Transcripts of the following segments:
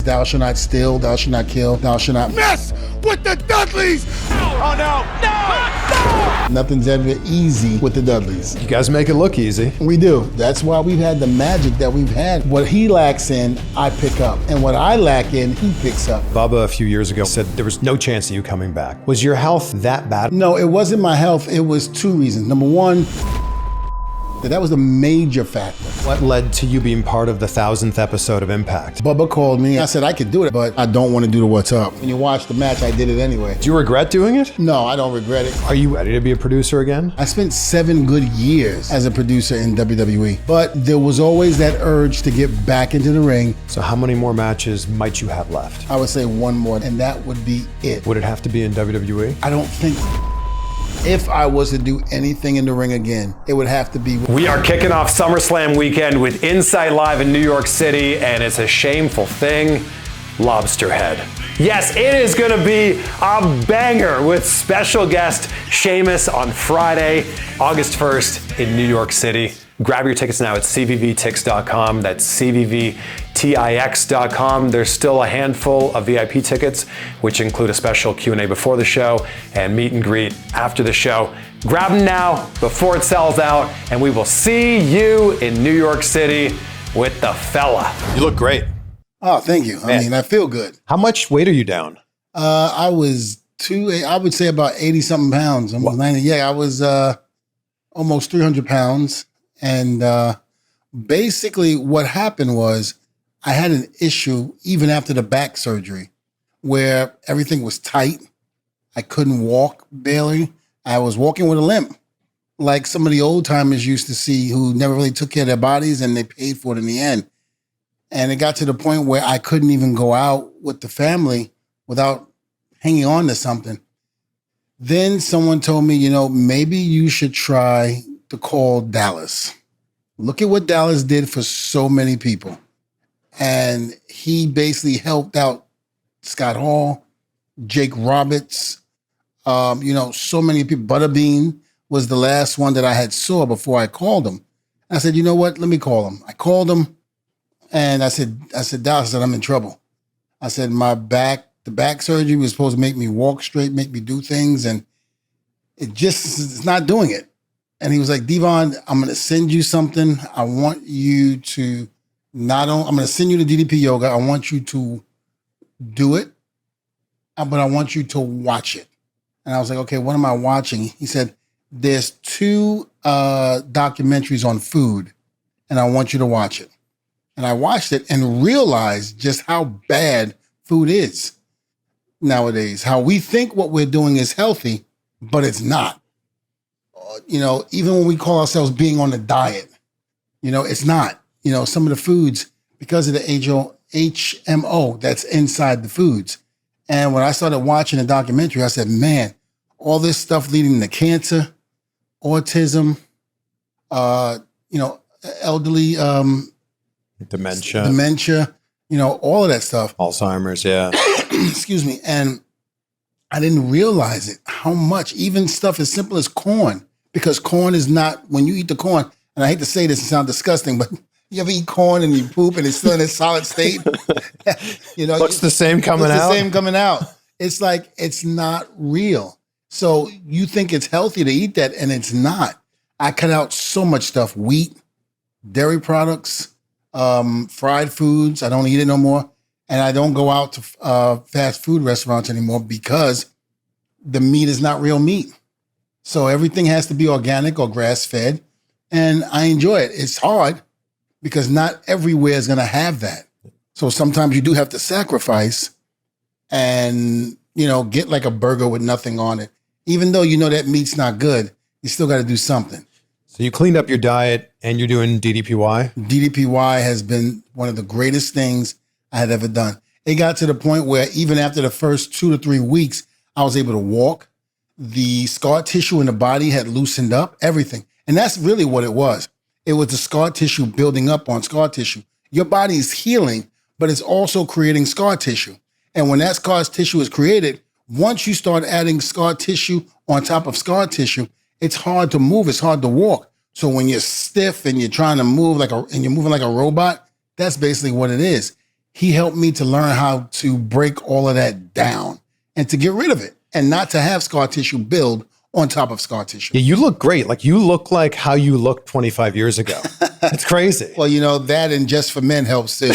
Thou shalt not steal, thou shalt not kill, thou shalt not mess with the Dudleys! Oh no! No! Nothing's ever easy with the Dudleys. You guys make it look easy. We do. That's why we've had the magic that we've had. What he lacks in, I pick up. And what I lack in, he picks up. Bubba a few years ago said there was no chance of you coming back. Was your health that bad? No, it wasn't my health. It was two reasons. Number one, that was the major factor. What led to you being part of the 1000th episode of Impact? Bubba called me. I said I could do it, but I don't want to do the what's up. When you watch the match, I did it anyway. Do you regret doing it? No, I don't regret it. Are you ready to be a producer again? I spent 7 good years as a producer in WWE, but there was always that urge to get back into the ring. So how many more matches might you have left? I would say one more, and that would be it. Would it have to be in WWE? I don't think. If I was to do anything in the ring again, it would have to be. We are kicking off SummerSlam weekend with Insight Live in New York City, and it's a shameful thing, Lobster Head. Yes, it is gonna be a banger with special guest Sheamus on Friday, August 1st in New York City. Grab your tickets now at cvvtix.com. That's cvvtix.com. There's still a handful of VIP tickets, which include a special Q&A before the show and meet and greet after the show. Grab them now before it sells out, and we will see you in New York City with the fella. You look great. Oh, thank you. I mean, I feel good. How much weight are you down? I was I would say about 80 something pounds. Almost 90. Yeah, I was almost 300 pounds. And basically what happened was I had an issue even after the back surgery where everything was tight. I couldn't walk barely. I was walking with a limp, like some of the old timers used to see who never really took care of their bodies and they paid for it in the end. And it got to the point where I couldn't even go out with the family without hanging on to something. Then someone told me, maybe you should try to call Dallas. Look at what Dallas did for so many people. And he basically helped out Scott Hall, Jake Roberts, so many people. Butterbean was the last one that I had saw before I called him. I said, you know what? Let me call him. I called him and I said, Dallas, I'm in trouble. I said, the back surgery was supposed to make me walk straight, make me do things. And it's not doing it. And he was like, Devon, I'm going to send you something. I want you to I'm going to send you to DDP Yoga. I want you to do it, but I want you to watch it. And I was like, okay, what am I watching? He said, there's 2 documentaries on food, and I want you to watch it. And I watched it and realized just how bad food is nowadays, how we think what we're doing is healthy, but it's not. Even when we call ourselves being on a diet, it's not. Some of the foods, because of the HMO that's inside the foods. And when I started watching the documentary, I said, man, all this stuff leading to cancer, autism, elderly dementia, all of that stuff. Alzheimer's, yeah. Excuse me. And I didn't realize it, how much, even stuff as simple as corn. Because corn is not, when you eat the corn, and I hate to say this, it sounds disgusting, but you ever eat corn and you poop and it's still in a solid state? Looks the same coming out. It's the same coming out. It's like, it's not real. So you think it's healthy to eat that, and it's not. I cut out so much stuff: wheat, dairy products, fried foods. I don't eat it no more. And I don't go out to fast food restaurants anymore because the meat is not real meat. So everything has to be organic or grass-fed, and I enjoy it. It's hard because not everywhere is going to have that. So sometimes you do have to sacrifice and, get like a burger with nothing on it. Even though that meat's not good, you still got to do something. So you cleaned up your diet and you're doing DDPY? DDPY has been one of the greatest things I had ever done. It got to the point where even after the first 2 to 3 weeks, I was able to walk. The scar tissue in the body had loosened up, everything. And that's really what it was. It was the scar tissue building up on scar tissue. Your body is healing, but it's also creating scar tissue. And when that scar tissue is created, once you start adding scar tissue on top of scar tissue, it's hard to move. It's hard to walk. So when you're stiff and you're trying to move and you're moving like a robot, that's basically what it is. he helped me to learn how to break all of that down and to get rid of it and not to have scar tissue build on top of scar tissue. Yeah, you look great. Like you look like how you looked 25 years ago. It's crazy. Well, that and Just for Men helps too.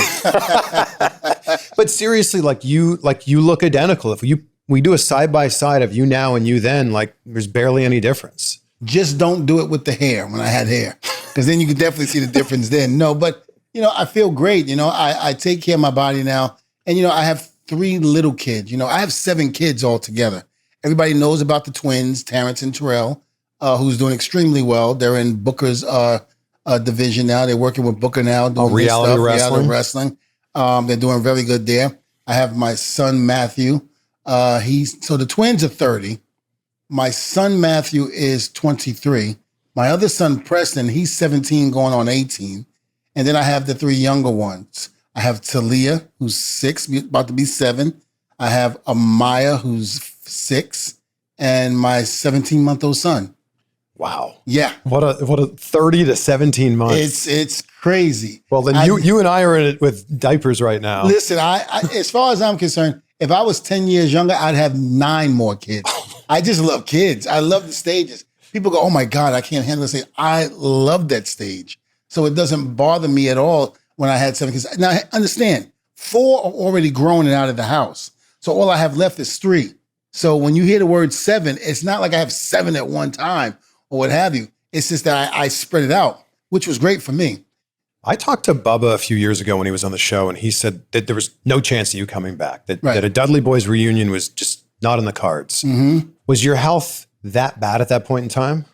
But seriously, like you look identical. If we do a side by side of you now and you then, like there's barely any difference. Just don't do it with the hair when I had hair, because then you can definitely see the difference then. No, but I feel great. I take care of my body now, and I have 3 little kids. I have 7 kids altogether. Everybody knows about the twins, Terrence and Terrell, who's doing extremely well. They're in Booker's division now. They're working with Booker now, doing reality wrestling. They're doing very good there. I have my son Matthew. So the twins are 30. My son Matthew is 23. My other son Preston, he's 17, going on 18. And then I have the 3 younger ones. I have Talia, who's 6, about to be 7. I have Amaya, who's 6, and my 17-month-old son. Wow. Yeah. What a 30 to 17 months. It's crazy. Well, then you and I are in it with diapers right now. Listen, I as far as I'm concerned, if I was 10 years younger, I'd have 9 more kids. I just love kids. I love the stages. People go, oh my God, I can't handle this. I love that stage. So it doesn't bother me at all when I had 7 kids. Now, understand, 4 are already grown and out of the house. So all I have left is 3. So when you hear the word 7, it's not like I have 7 at one time or what have you. It's just that I spread it out, which was great for me. I talked to Bubba a few years ago when he was on the show, and he said that there was no chance of you coming back, that a Dudley Boyz reunion was just not in the cards. Mm-hmm. Was your health that bad at that point in time?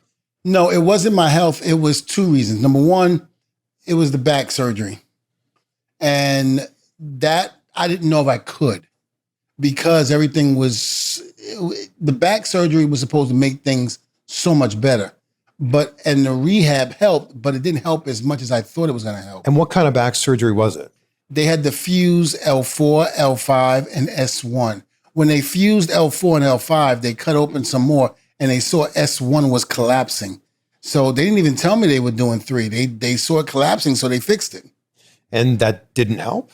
No, it wasn't my health. It was 2 reasons. Number one, it was the back surgery. And that I didn't know if I could, because everything was, the back surgery was supposed to make things so much better. And the rehab helped, but it didn't help as much as I thought it was going to help. And what kind of back surgery was it? They had to fuse L4, L5, and S1. When they fused L4 and L5, they cut open some more, and they saw S1 was collapsing. So they didn't even tell me they were doing 3. They saw it collapsing, so they fixed it. And that didn't help?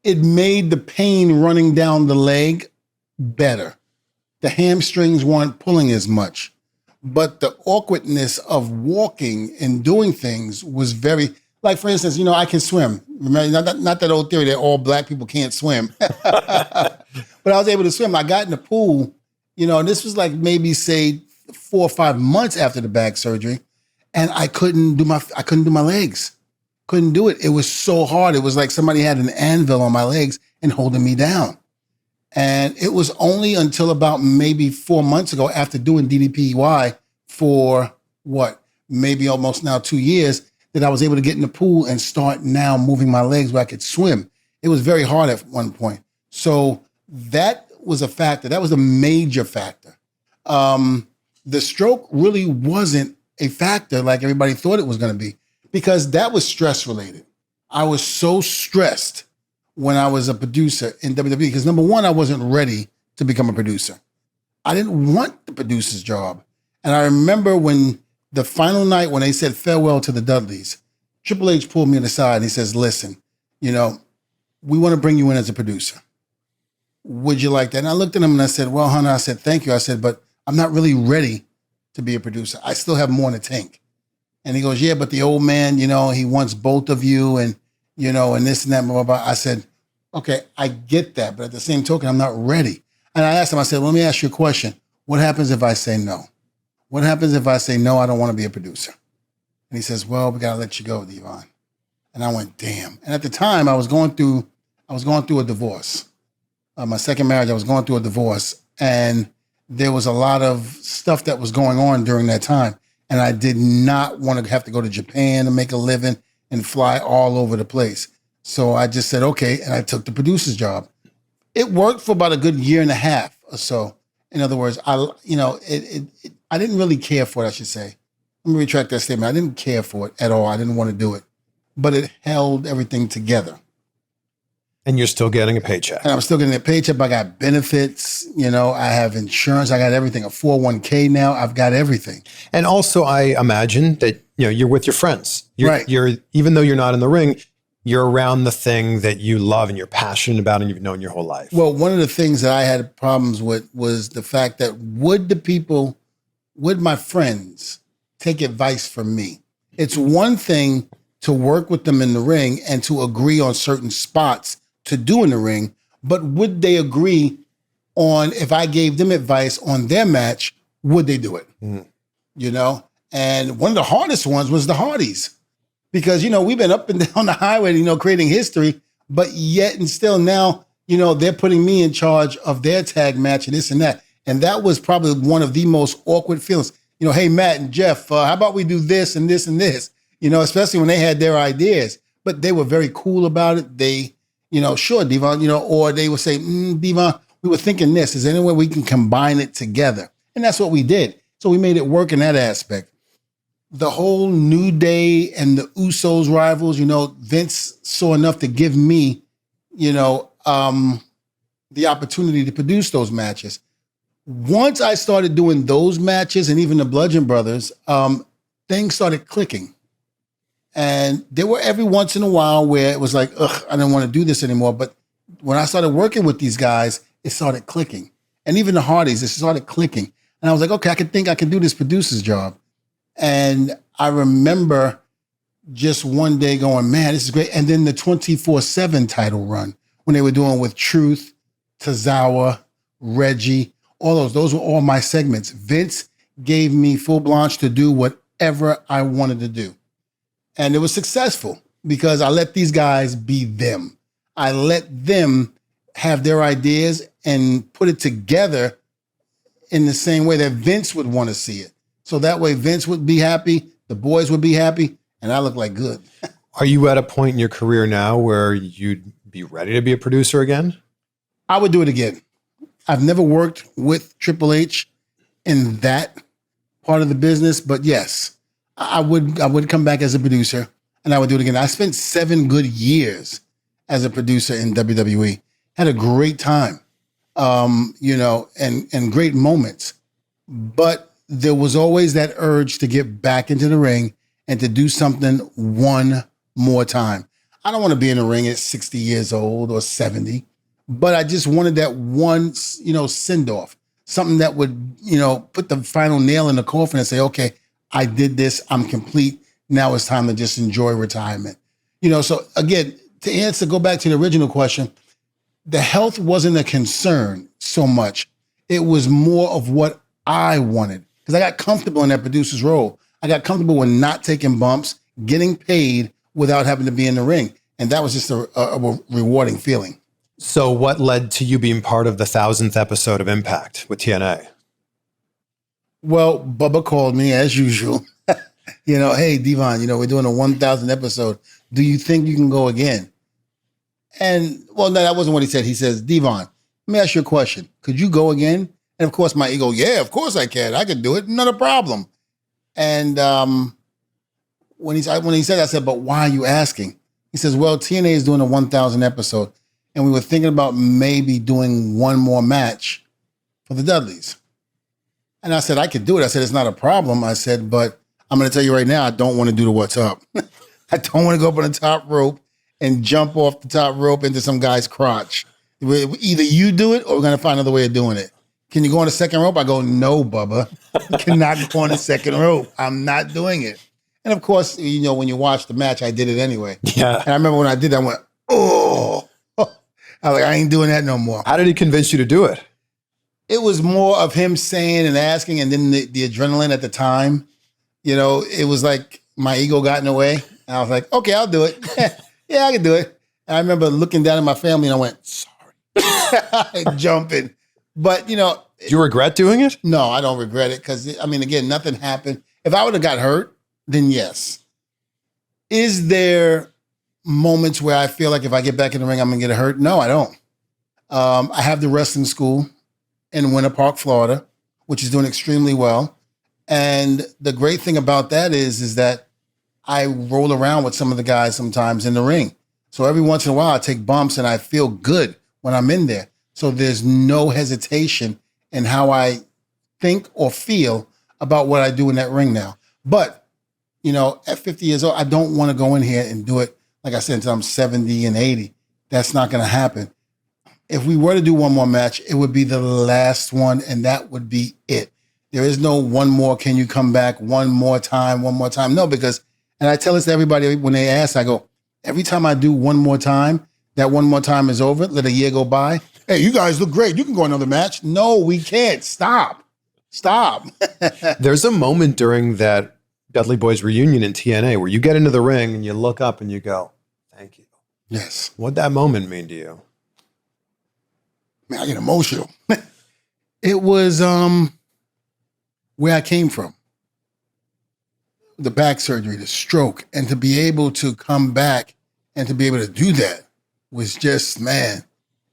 It made the pain running down the leg better. The hamstrings weren't pulling as much. But the awkwardness of walking and doing things was very, like, for instance, I can swim. Remember, not that old theory that all black people can't swim. But I was able to swim. I got in the pool, and this was like maybe, say, 4 or 5 months after the back surgery, and I couldn't do my legs. Couldn't do it. It was so hard. It was like somebody had an anvil on my legs and holding me down. And it was only until about maybe 4 months ago, after doing DDPY for maybe almost now 2 years, that I was able to get in the pool and start now moving my legs where I could swim. It was very hard at one point. So that was a factor. That was a major factor. The stroke really wasn't a factor like everybody thought it was going to be, because that was stress related. I was so stressed when I was a producer in WWE, because number one, I wasn't ready to become a producer. I didn't want the producer's job. And I remember when the final night, when they said farewell to the Dudleys, Triple H pulled me aside and he says, listen, we want to bring you in as a producer. Would you like that? And I looked at him and I said, well, Hunter, I said, thank you. I said, but I'm not really ready to be a producer. I still have more in the tank. And he goes, yeah, but the old man, he wants both of you and, and this and that, blah, blah, blah. I said, okay, I get that. But at the same token, I'm not ready. And I asked him, I said, let me ask you a question. What happens if I say no? What happens if I say, no, I don't want to be a producer? And he says, well, we got to let you go, Devon. And I went, damn. And at the time I was going through a divorce. My second marriage, I was going through a divorce, and there was a lot of stuff that was going on during that time. And I did not want to have to go to Japan to make a living and fly all over the place. So I just said, okay. And I took the producer's job. It worked for about a good year and a half or so. In other words, I didn't really care for it, I should say. Let me retract that statement. I didn't care for it at all. I didn't want to do it, but it held everything together. And you're still getting a paycheck. And I'm still getting a paycheck. I got benefits. I have insurance. I got everything. A 401k now. I've got everything. And also, I imagine that you're with your friends. Right. You're even though you're not in the ring, you're around the thing that you love and you're passionate about and you've known your whole life. Well, one of the things that I had problems with was the fact that would my friends take advice from me? It's one thing to work with them in the ring and to agree on certain spots to do in the ring, but would they agree on, if I gave them advice on their match, would they do it? You know? And one of the hardest ones was the Hardys. Because, you know, we've been up and down the highway, you know, creating history, but yet and still now, you know, they're putting me in charge of their tag match and this and that. And that was probably one of the most awkward feelings. You know, hey, Matt and Jeff, how about we do this and this and this? You know, especially when they had their ideas. But they were very cool about it. They, you know, sure, Devon, you know, or they would say, Devon, we were thinking this. Is there any way we can combine it together? And that's what we did. So we made it work in that aspect. The whole New Day and the Usos rivals, you know, Vince saw enough to give me, you know, the opportunity to produce those matches. Once I started doing those matches and even the Bludgeon Brothers, things started clicking. And there were every once in a while where it was like, ugh, I don't want to do this anymore. But when I started working with these guys, it started clicking. And even the Hardys, it started clicking. And I was like, okay, I can do this producer's job. And I remember just one day going, man, this is great. And then the 24/7 title run when they were doing with Truth, Tozawa, Reggie, all those were all my segments. Vince gave me full blanche to do whatever I wanted to do. And it was successful because I let these guys be them. I let them have their ideas and put it together in the same way that Vince would want to see it. So that way Vince would be happy, the boys would be happy, and I look like good. Are you at a point in your career now where you'd be ready to be a producer again? I would do it again. I've never worked with Triple H in that part of the business, but yes, I would come back as a producer and I would do it again. I spent 7 good years as a producer in WWE. Had a great time, you know, and great moments. But there was always that urge to get back into the ring and to do something one more time. I don't want to be in the ring at 60 years old or 70, but I just wanted that one, you know, send off, something that would, you know, put the final nail in the coffin and say, okay, I did this. I'm complete. Now it's time to just enjoy retirement. You know, so again, go back to the original question, the health wasn't a concern so much. It was more of what I wanted. Because I got comfortable in that producer's role. I got comfortable with not taking bumps, getting paid without having to be in the ring. And that was just a rewarding feeling. So what led to you being part of the 1000th episode of Impact with TNA? Well, Bubba called me as usual. You know, hey, Devon, you know, we're doing a 1000th episode. Do you think you can go again? And, well, no, that wasn't what he said. He says, Devon, let me ask you a question. Could you go again? And of course, my ego, yeah, of course I can. I can do it. Not a problem. And when he said that, I said, but why are you asking? He says, well, TNA is doing a 1000 episode. And we were thinking about maybe doing one more match for the Dudleys. And I said, I could do it. I said, it's not a problem. I said, but I'm going to tell you right now, I don't want to do the what's up. I don't want to go up on the top rope and jump off the top rope into some guy's crotch. Either you do it or we're going to find another way of doing it. Can you go on the second rope? I go, no, Bubba. You cannot go on the second rope. I'm not doing it. And of course, you know, when you watch the match, I did it anyway. Yeah. And I remember when I did that, I went, oh. I was like, I ain't doing that no more. How did he convince you to do it? It was more of him saying and asking, and then the adrenaline at the time. You know, it was like my ego got in the way. And I was like, okay, I'll do it. Yeah, I can do it. And I remember looking down at my family and I went, sorry. Jumping. But, you know. Do you regret doing it? No, I don't regret it because, I mean, again, nothing happened. If I would have got hurt, then yes. Is there moments where I feel like if I get back in the ring, I'm going to get hurt? No, I don't. I have the wrestling school in Winter Park, Florida, which is doing extremely well. And the great thing about that is that I roll around with some of the guys sometimes in the ring. So every once in a while, I take bumps and I feel good when I'm in there. So there's no hesitation in how I think or feel about what I do in that ring now. But, you know, at 50 years old, I don't want to go in here and do it like I said, until I'm 70 and 80. That's not going to happen. If we were to do one more match, it would be the last one, and that would be it. There is no one more, can you come back one more time? No, because, and I tell this to everybody when they ask, I go, every time I do one more time, that one more time is over, let a year go by. Hey, you guys look great. You can go another match. No, we can't. Stop. There's a moment during that Dudley Boyz reunion in TNA where you get into the ring and you look up and you go, thank you. Yes. What'd that moment mean to you? Man, I get emotional. It was where I came from. The back surgery, the stroke, and to be able to come back and to be able to do that was just, man,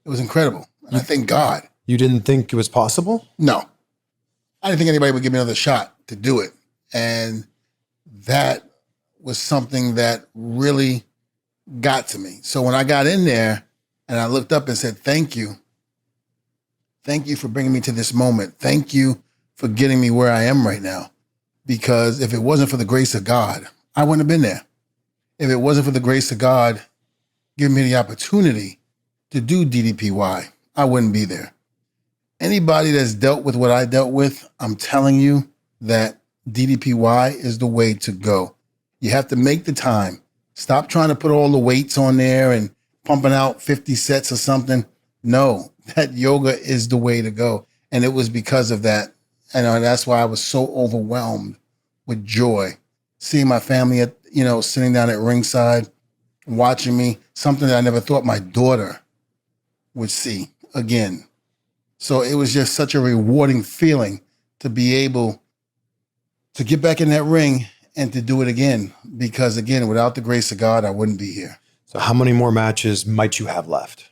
it was incredible. And I thank God. You didn't think it was possible? No. I didn't think anybody would give me another shot to do it. And that was something that really got to me. So when I got in there and I looked up and said, thank you. Thank you for bringing me to this moment. Thank you for getting me where I am right now. Because if it wasn't for the grace of God, I wouldn't have been there. If it wasn't for the grace of God giving me the opportunity to do DDPY, I wouldn't be there. Anybody that's dealt with what I dealt with, I'm telling you that DDPY is the way to go. You have to make the time. Stop trying to put all the weights on there and pumping out 50 sets or something. No, that yoga is the way to go. And it was because of that. And that's why I was so overwhelmed with joy. Seeing my family at, sitting down at ringside, watching me, something that I never thought my daughter would see again. So it was just such a rewarding feeling to be able to get back in that ring and to do it again. Because again, without the grace of God, I wouldn't be here. So how many more matches might you have left?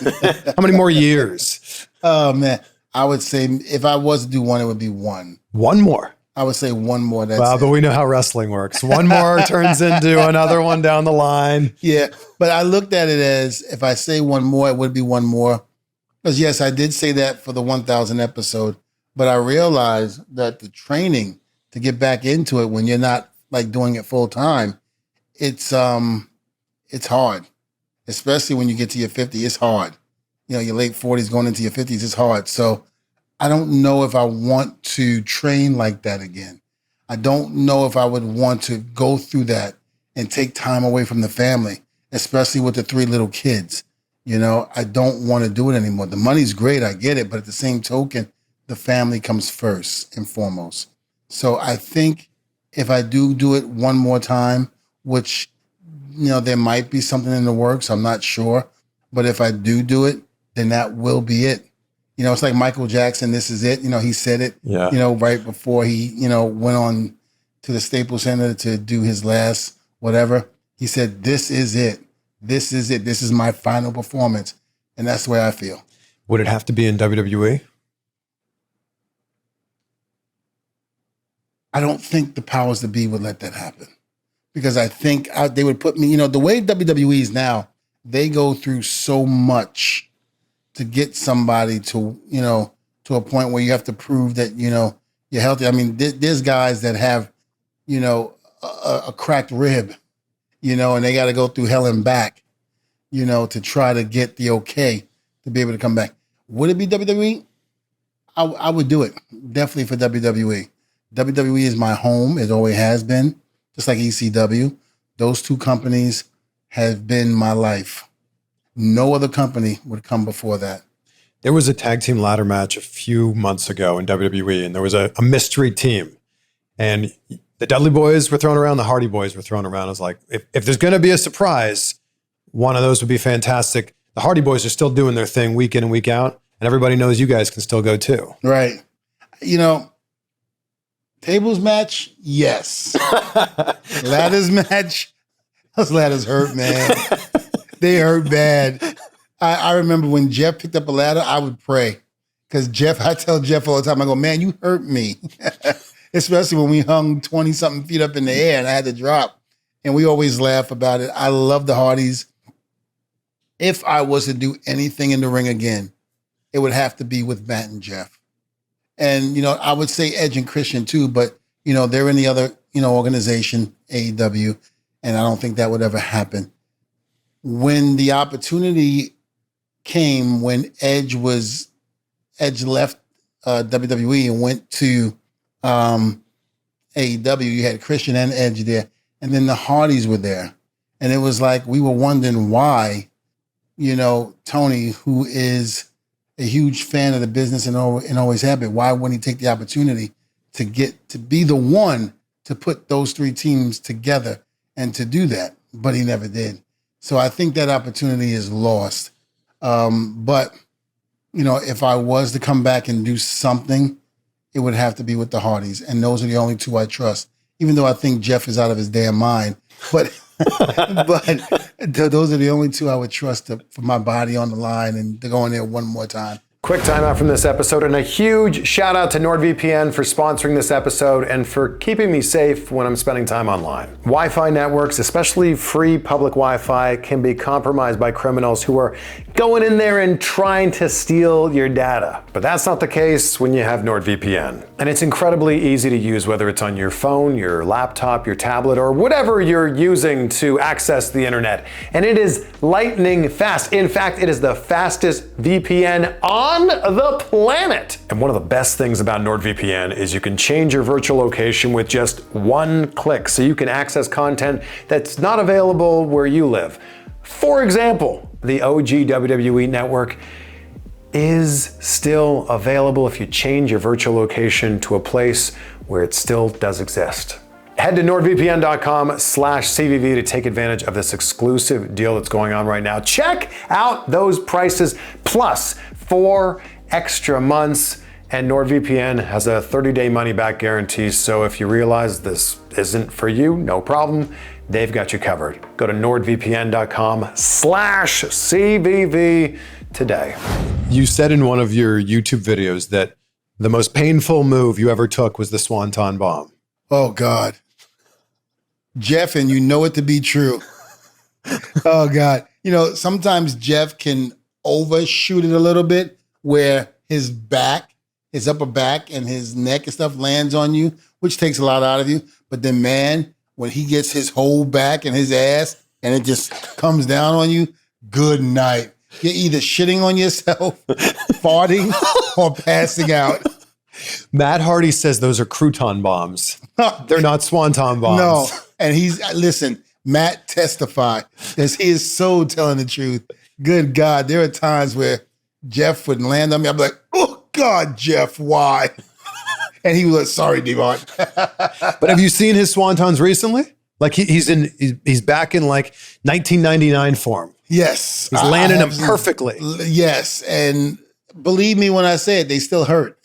How many more years? Oh, man. I would say if I was to do one, it would be one. One more? I would say one more. That's but we know how wrestling works. One more turns into another one down the line. Yeah, but I looked at it as if I say one more, it would be one more. Because yes, I did say that for the 1,000 episode, but I realized that the training to get back into it when you're not like doing it full time, it's hard, especially when you get to your 50. It's hard. Your late 40s going into your 50s, it's hard. So I don't know if I want to train like that again. I don't know if I would want to go through that and take time away from the family, especially with the 3 little kids. I don't want to do it anymore. The money's great, I get it, but at the same token, the family comes first and foremost. So I think if I do it one more time, which, there might be something in the works, I'm not sure. But if I do it, then that will be it. It's like Michael Jackson, this is it. He said it, right before he, went on to the Staples Center to do his last whatever. He said, this is it. This is it. This is my final performance. And that's the way I feel. Would it have to be in WWE? I don't think the powers that be would let that happen. Because I think they would put me, the way WWE is now, they go through so much to get somebody to, to a point where you have to prove that, you're healthy. I mean, there's guys that have, a cracked rib, and they got to go through hell and back, to try to get the okay to be able to come back. Would it be WWE? I would do it. Definitely for WWE. WWE is my home. It always has been, just like ECW. Those 2 companies have been my life. No other company would come before that. There was a tag team ladder match a few months ago in WWE, and there was a mystery team. And the Dudley Boyz were thrown around, the Hardy Boyz were thrown around. I was like, if there's going to be a surprise, one of those would be fantastic. The Hardy Boyz are still doing their thing week in and week out, and everybody knows you guys can still go too. Right. Tables match, yes. Ladders match, those ladders hurt, man. They hurt bad. I remember when Jeff picked up a ladder, I would pray. Because I tell Jeff all the time, I go, man, you hurt me. Especially when we hung 20-something feet up in the air and I had to drop. And we always laugh about it. I love the Hardys. If I was to do anything in the ring again, it would have to be with Matt and Jeff. And, I would say Edge and Christian too, but, they're in the other, organization, AEW, and I don't think that would ever happen. when the opportunity came, when Edge left WWE and went to AEW, you had Christian and Edge there, and then the Hardys were there. And it was like, we were wondering why, Tony, who is a huge fan of the business and always have been, why wouldn't he take the opportunity to get to be the one to put those three teams together and to do that? But he never did. So I think that opportunity is lost. But, if I was to come back and do something, it would have to be with the Hardys. And those are the only two I trust, even though I think Jeff is out of his damn mind. But those are the only two I would trust for my body on the line and to go in there one more time. Quick timeout from this episode, and a huge shout out to NordVPN for sponsoring this episode and for keeping me safe when I'm spending time online. Wi-Fi networks, especially free public Wi-Fi, can be compromised by criminals who are going in there and trying to steal your data. But that's not the case when you have NordVPN. And it's incredibly easy to use, whether it's on your phone, your laptop, your tablet, or whatever you're using to access the internet. And it is lightning fast. In fact, it is the fastest VPN on the planet. And one of the best things about NordVPN is you can change your virtual location with just one click, so you can access content that's not available where you live. For example, the OG WWE Network is still available if you change your virtual location to a place where it still does exist. Head to nordvpn.com/CVV to take advantage of this exclusive deal that's going on right now. Check out those prices, plus 4 extra months, and NordVPN has a 30-day money-back guarantee, so if you realize this isn't for you, no problem. They've got you covered. Go to nordvpn.com/CVV today. You said in one of your YouTube videos that the most painful move you ever took was the Swanton bomb. Oh, God. Jeff, and you know it to be true. Oh, God. Sometimes Jeff can overshoot it a little bit where his upper back and his neck and stuff lands on you, which takes a lot out of you. But then, man, when he gets his whole back and his ass and it just comes down on you, good night. You're either shitting on yourself, farting, or passing out. Matt Hardy says those are crouton bombs. They're not Swanton bombs. No. And listen, Matt testify, because he is so telling the truth. Good God, there are times where Jeff would land on me. I'm like, oh God, Jeff, why? And he was like, sorry, Devon. But have you seen his Swantons recently? Like he's back in like 1999 form. Yes. He's landing them perfectly. Yes. And believe me when I say it, they still hurt.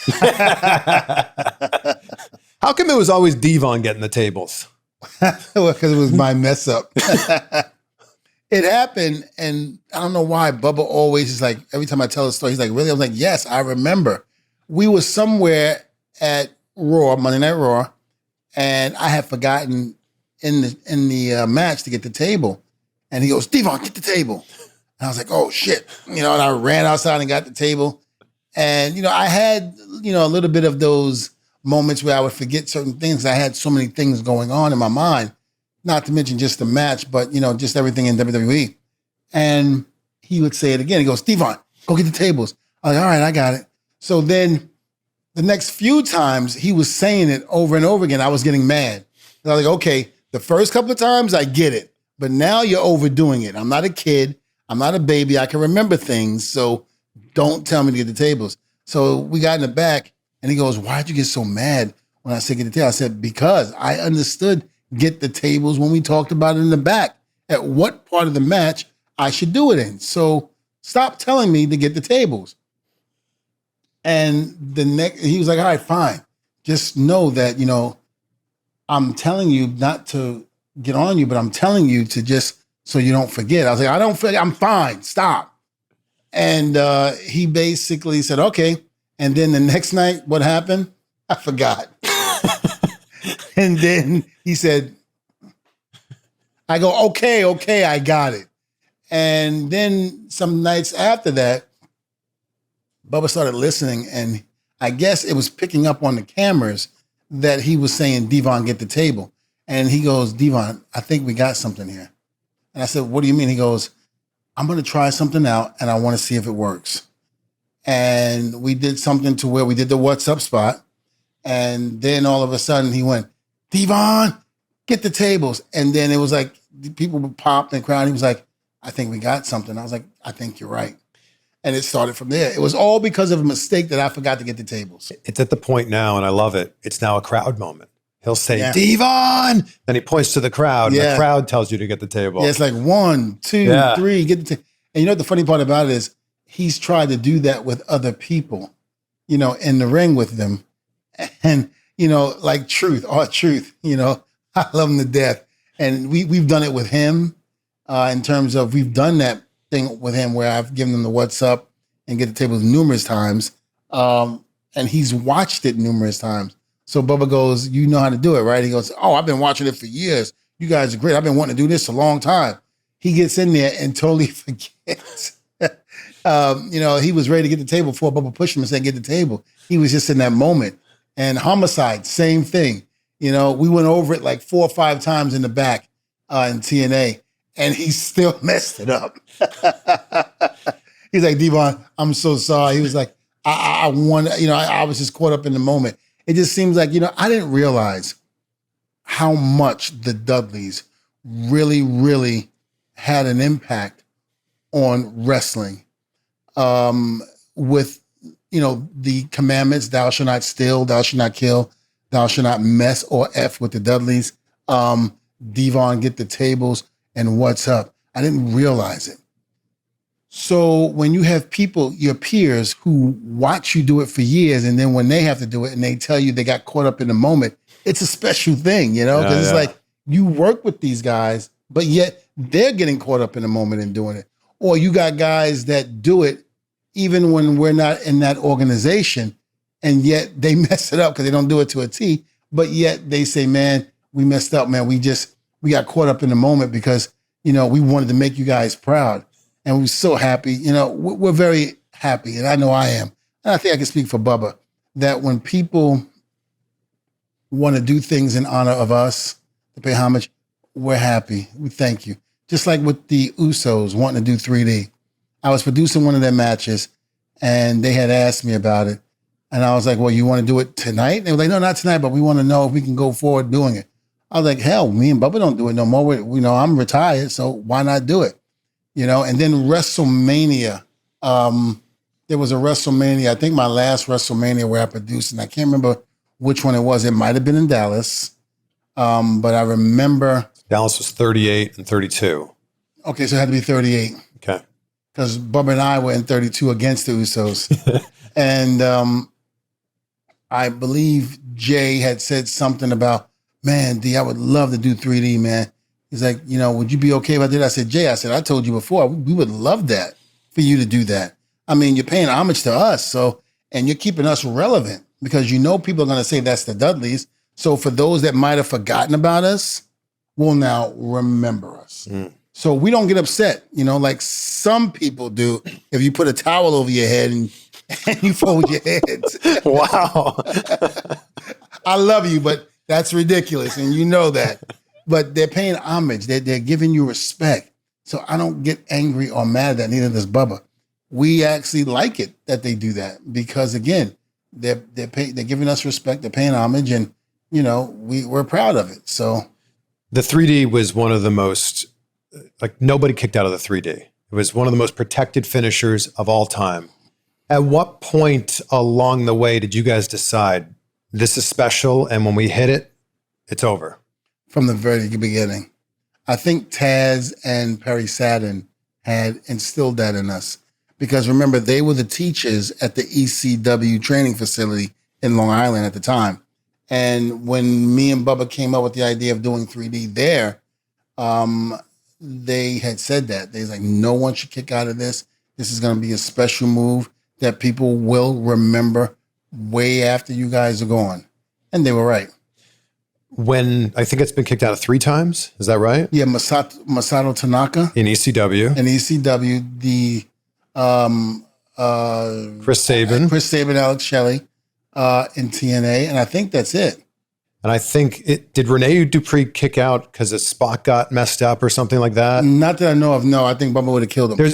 How come it was always Devon getting the tables? Well, because it was my mess up. It happened, and I don't know why. Bubba always is like, every time I tell a story, he's like, really? I was like, yes, I remember. We were somewhere at Raw, Monday Night Raw, and I had forgotten in the match to get the table. And he goes, Devon, get the table. And I was like, oh, shit. And I ran outside and got the table. And, I had, a little bit of those moments where I would forget certain things. I had so many things going on in my mind, not to mention just the match, but, just everything in WWE. And he would say it again. He goes, Devon, go get the tables. I was like, all right, I got it. So then the next few times he was saying it over and over again, I was getting mad. And I was like, okay, the first couple of times I get it, but now you're overdoing it. I'm not a kid. I'm not a baby. I can remember things. So don't tell me to get the tables. So we got in the back and he goes, why'd you get so mad when I said get the table? I said, because I understood get the tables when we talked about it in the back, at what part of the match I should do it in. So stop telling me to get the tables. And he was like, all right, fine. Just know that, I'm telling you not to get on you, but I'm telling you to just, so you don't forget. I was like, I don't forget, I'm fine, stop. And he basically said, okay. And then the next night, what happened? I forgot. And then he said, I go, okay, I got it. And then some nights after that, Bubba started listening, and I guess it was picking up on the cameras that he was saying, Devon, get the table. And he goes, Devon, I think we got something here. And I said, what do you mean? He goes, I'm going to try something out and I want to see if it works. And we did something to where we did the What's Up spot. And then all of a sudden he went, Devon, get the tables. And then it was like, people would pop and crowd. He was like, I think we got something. I was like, I think you're right. And it started from there. It was all because of a mistake that I forgot to get the tables. It's at the point now, and I love it. It's now a crowd moment. He'll say, Devon! Then he points to the crowd, and the crowd tells you to get the table. Yeah, it's like 1, 2, 3, get the table. And you know what the funny part about it is? He's tried to do that with other people, you know, in the ring with them. And, you know, like Truth, you know, I love him to death. And we've done it with him in terms of we've done that thing with him where I've given him the What's Up and get the tables numerous times. And he's watched it numerous times. So Bubba goes, you know how to do it, right? He goes, oh, I've been watching it for years. You guys are great. I've been wanting to do this a long time. He gets in there and totally forgets. You know, he was ready to get the table before Bubba pushed him and said, get the table. He was just in that moment. And Homicide, same thing. You know, we went over it like 4 or 5 times in the back in TNA, and he still messed it up. He's like, Devon, I'm so sorry. He was like, I won, you know, I was just caught up in the moment. It just seems like, you know, I didn't realize how much the Dudleys really, really had an impact on wrestling. With, you know, the commandments, thou shalt not steal, thou shalt not kill, thou shalt not mess or F with the Dudleys. Devon, get the tables, and What's Up. I didn't realize it. So when you have people, your peers, who watch you do it for years, and then when they have to do it and they tell you they got caught up in the moment, it's a special thing, you know, because it's like you work with these guys, but yet they're getting caught up in the moment and doing it. Or you got guys that do it even when we're not in that organization, and yet they mess it up because they don't do it to a T, but yet they say, man, we messed up, man. We got caught up in the moment because, you know, we wanted to make you guys proud. And we're so happy. You know, we're very happy, and I know I am. And I think I can speak for Bubba, that when people want to do things in honor of us, to pay homage, we're happy. We thank you. Just like with the Usos wanting to do 3D. I was producing one of their matches, and they had asked me about it. And I was like, well, you want to do it tonight? They were like, no, not tonight, but we want to know if we can go forward doing it. I was like, hell, me and Bubba don't do it no more. You know, I'm retired, so why not do it? You know, and then WrestleMania. There was a WrestleMania, I think my last WrestleMania where I produced, and I can't remember which one it was. It might have been in Dallas, but I remember. Dallas was 38 and 32. Okay, so it had to be 38. Okay. Because Bubba and I were in 32 against the Usos. And I believe Jay had said something about, man, D, I would love to do 3D, man. He's like, you know, would you be okay if I did? I said, Jay, I told you before, we would love that for you to do that. I mean, you're paying homage to us, so, and you're keeping us relevant because you know people are going to say that's the Dudleys. So for those that might have forgotten about us, will now remember us. So we don't get upset, you know, like some people do if you put a towel over your head and you fold your heads. Wow. I love you, but that's ridiculous, and you know that. But they're paying homage. They're giving you respect. So I don't get angry or mad at that, neither does Bubba. We actually like it that they do that because, again, they're giving us respect. They're paying homage, and, you know, we're proud of it. So the 3D was one of the most, like, nobody kicked out of the 3D. It was one of the most protected finishers of all time. At what point along the way did you guys decide this is special, and when we hit it, it's over? From the very beginning. I think Taz and Perry Saturn had instilled that in us. Because remember, they were the teachers at the ECW training facility in Long Island at the time. And when me and Bubba came up with the idea of doing 3D there, they had said that. They was like, no one should kick out of this. This is going to be a special move that people will remember way after you guys are gone. And they were right. When I think it's been kicked out of 3 times. Is that right? Yeah, Masato Tanaka. In ECW. In ECW, the Chris Sabin, Alex Shelley in TNA, and I think that's it. And I think did Rene Dupree kick out because his spot got messed up or something like that? Not that I know of. No, I think Bubba would have killed him.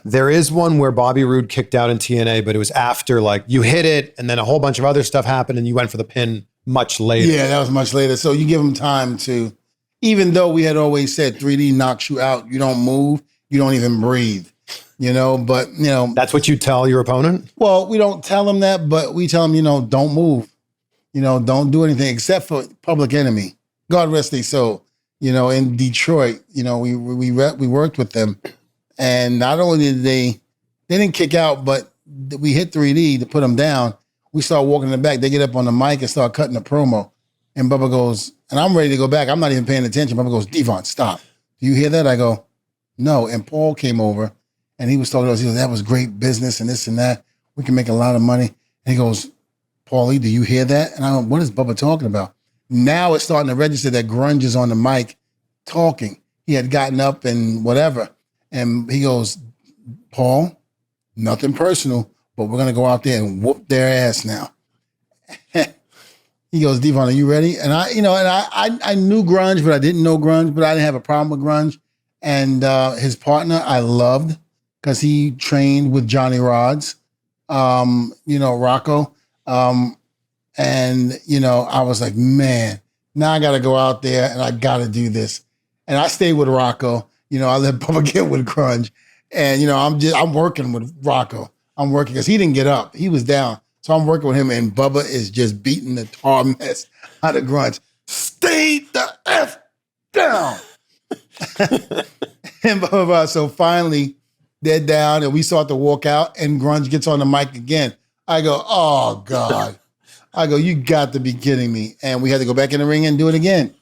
There is one where Bobby Roode kicked out in TNA, but it was after like you hit it and then a whole bunch of other stuff happened and you went for the pin much later. Yeah, that was much later. So you give him time to, even though we had always said 3D knocks you out, you don't move, you don't even breathe, but That's what you tell your opponent? Well, we don't tell them that, but we tell them, don't move, don't do anything except for Public Enemy. God rest their soul. In Detroit, we worked with them. And not only did they didn't kick out, but we hit 3D to put them down. We start walking in the back. They get up on the mic and start cutting a promo. And Bubba goes, and I'm ready to go back. I'm not even paying attention. Bubba goes, Devon, stop. Do you hear that? I go, no. And Paul came over and he was talking to us. He goes, that was great business and this and that. We can make a lot of money. And he goes, Paulie, do you hear that? And I go, what is Bubba talking about? Now it's starting to register that Grunge is on the mic talking. He had gotten up and whatever. And he goes, Paul, nothing personal, but we're going to go out there and whoop their ass now. He goes, Devon, are you ready? And I knew Grunge, but I didn't know Grunge, but I didn't have a problem with Grunge. And his partner, I loved because he trained with Johnny Rods, Rocco. And I was like, man, now I got to go out there and I got to do this. And I stayed with Rocco. I let Bubba get with Grunge. And, I'm working with Rocco. I'm working because he didn't get up. He was down. So I'm working with him and Bubba is just beating the tar mess out of Grunge. Stay the F down. And Bubba, so finally they're down and we start to walk out and Grunge gets on the mic again. I go, oh God. I go, you got to be kidding me. And we had to go back in the ring and do it again.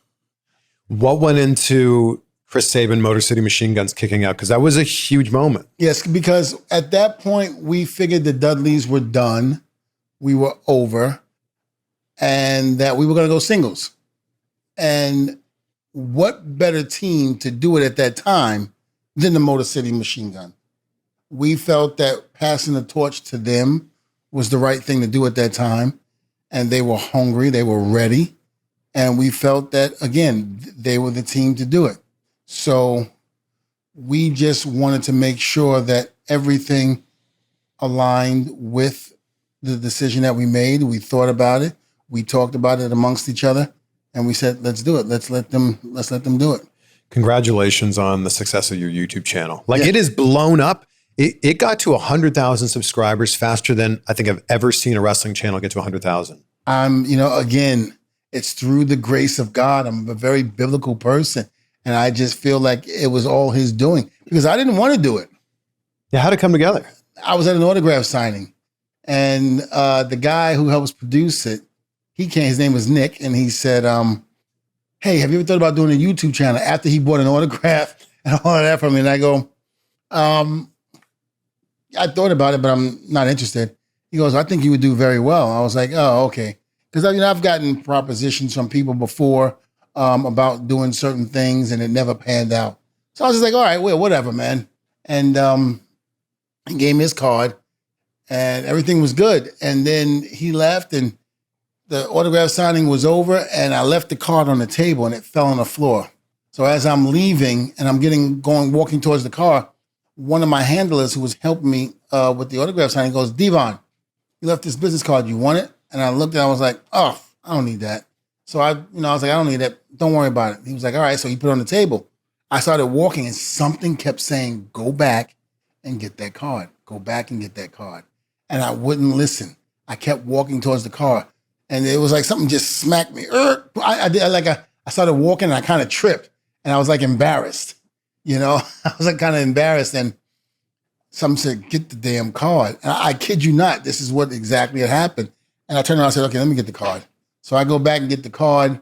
What went into Chris Sabin, Motor City Machine Guns kicking out? Because that was a huge moment. Yes, because at that point, we figured the Dudleys were done. We were over. And that we were going to go singles. And what better team to do it at that time than the Motor City Machine Gun? We felt that passing the torch to them was the right thing to do at that time. And they were hungry. They were ready. And we felt that, again, they were the team to do it. So we just wanted to make sure that everything aligned with the decision that we made. We thought about it. We talked about it amongst each other. And we said, let's do it. Let's let them do it. Congratulations on the success of your YouTube channel. Like, Yeah. It is blown up. It got to 100,000 subscribers faster than I think I've ever seen a wrestling channel get to 100,000. Again, it's through the grace of God. I'm a very biblical person. And I just feel like it was all his doing because I didn't want to do it. Yeah, how'd it come together? I was at an autograph signing and the guy who helps produce it, he came, his name was Nick. And he said, hey, have you ever thought about doing a YouTube channel after he bought an autograph and all of that from me? And I go, I thought about it, but I'm not interested. He goes, I think you would do very well. I was like, oh, okay. Because I've gotten propositions from people before about doing certain things and it never panned out. So I was just like, all right, well, whatever, man. And he gave me his card and everything was good. And then he left and the autograph signing was over and I left the card on the table and it fell on the floor. So as I'm leaving and I'm walking towards the car, one of my handlers who was helping me with the autograph signing goes, Devon, you left this business card. You want it? And I looked and I was like, oh, I don't need that. So I was like, I don't need that. Don't worry about it. He was like, all right. So he put it on the table. I started walking and something kept saying, go back and get that card. Go back and get that card. And I wouldn't listen. I kept walking towards the car. And it was like something just smacked me. I started walking and I kind of tripped. And I was like embarrassed. I was like kind of embarrassed. And something said, get the damn card. And I kid you not, this is what exactly had happened. And I turned around and said, okay, let me get the card. So I go back and get the card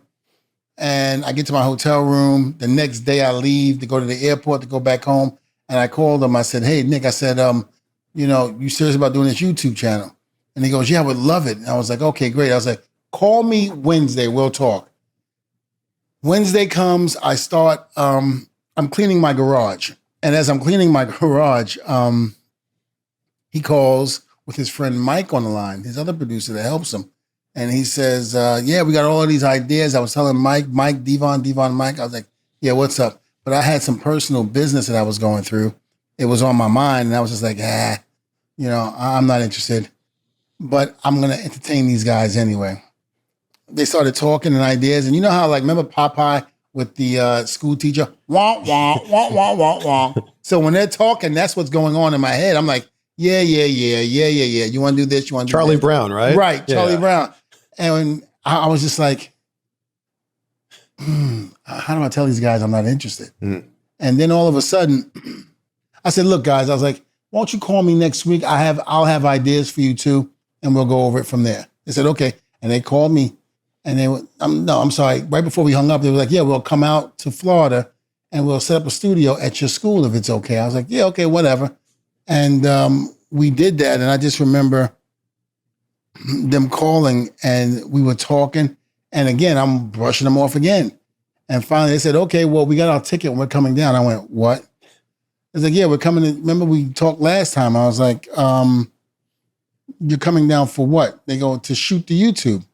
and I get to my hotel room. The next day I leave to go to the airport to go back home. And I called him. I said, hey, Nick, I said, you serious about doing this YouTube channel? And he goes, yeah, I would love it. And I was like, okay, great. I was like, call me Wednesday. We'll talk. Wednesday comes. I start, I'm cleaning my garage. And as I'm cleaning my garage, he calls with his friend Mike on the line, his other producer that helps him. And he says, yeah, we got all of these ideas. I was telling Mike, Devon, Mike. I was like, yeah, what's up? But I had some personal business that I was going through. It was on my mind. And I was just like, I'm not interested. But I'm going to entertain these guys anyway. They started talking and ideas. And you know how, like, remember Popeye with the school teacher? Wah, wah, wah, wah, wah, wah. So when they're talking, that's what's going on in my head. I'm like, yeah. You want to do this? You want to do Charlie that? Brown, right? Right, Charlie Brown. And I was just like, how do I tell these guys I'm not interested? Mm. And then all of a sudden, I said, look, guys, I was like, why don't you call me next week? I'll have ideas for you too, and we'll go over it from there. They said, okay. And they called me, and I'm sorry. Right before we hung up, they were like, yeah, we'll come out to Florida, and we'll set up a studio at your school if it's okay. I was like, yeah, okay, whatever. And we did that, and I just remember them calling, and we were talking, and again, I'm brushing them off again. And finally, they said, okay, well, we got our ticket and we're coming down. I went, what? I was like, yeah, we're coming in. Remember we talked last time? I was like, you're coming down for what? They go, to shoot the YouTube.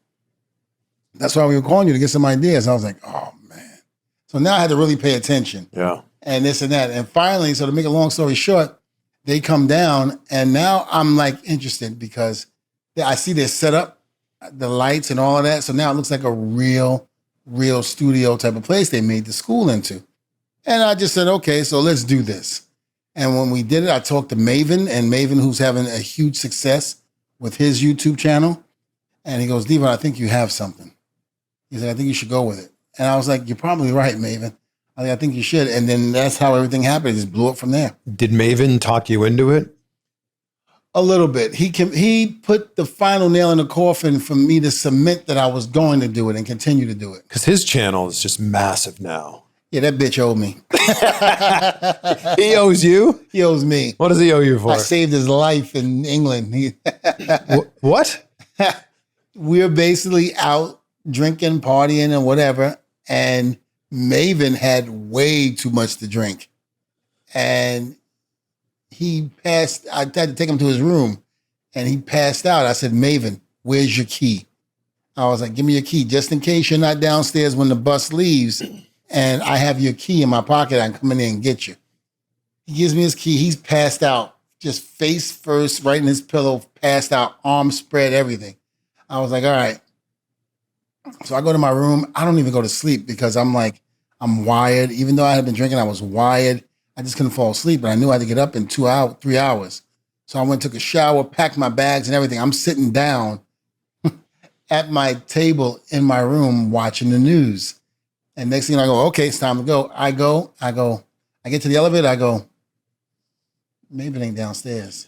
That's why we were calling you, to get some ideas. I was like, oh, man. So now I had to really pay attention. Yeah. And this and that. And finally, so to make a long story short, they come down, and now I'm like interested because I see their setup, the lights and all of that. So now it looks like a real studio type of place they made the school into. And I just said, okay, so let's do this. And when we did it, I talked to Maven, who's having a huge success with his YouTube channel. And he goes, Devon, I think you have something. He said, I think you should go with it. And I was like, you're probably right, Maven. I think you should. And then that's how everything happened. It just blew up from there. Did Maven talk you into it? A little bit. He put the final nail in the coffin for me to submit that I was going to do it and continue to do it. Because his channel is just massive now. Yeah, that bitch owed me. He owes you? He owes me. What does he owe you for? I saved his life in England. What? We're basically out drinking, partying, and whatever. And Maven had way too much to drink. And he passed. I had to take him to his room, and he passed out. I said, Maven, where's your key? I was like, give me your key, just in case you're not downstairs when the bus leaves, and I have your key in my pocket. I can come in there and get you. He gives me his key. He's passed out, just face first, right in his pillow, passed out, arms spread, everything. I was like, all right. So I go to my room. I don't even go to sleep because I'm wired. Even though I had been drinking, I was wired. I just couldn't fall asleep, but I knew I had to get up in 3 hours. So I went, took a shower, packed my bags and everything. I'm sitting down at my table in my room watching the news. And next thing I go, okay, it's time to go. I get to the elevator, I go, Maven ain't downstairs.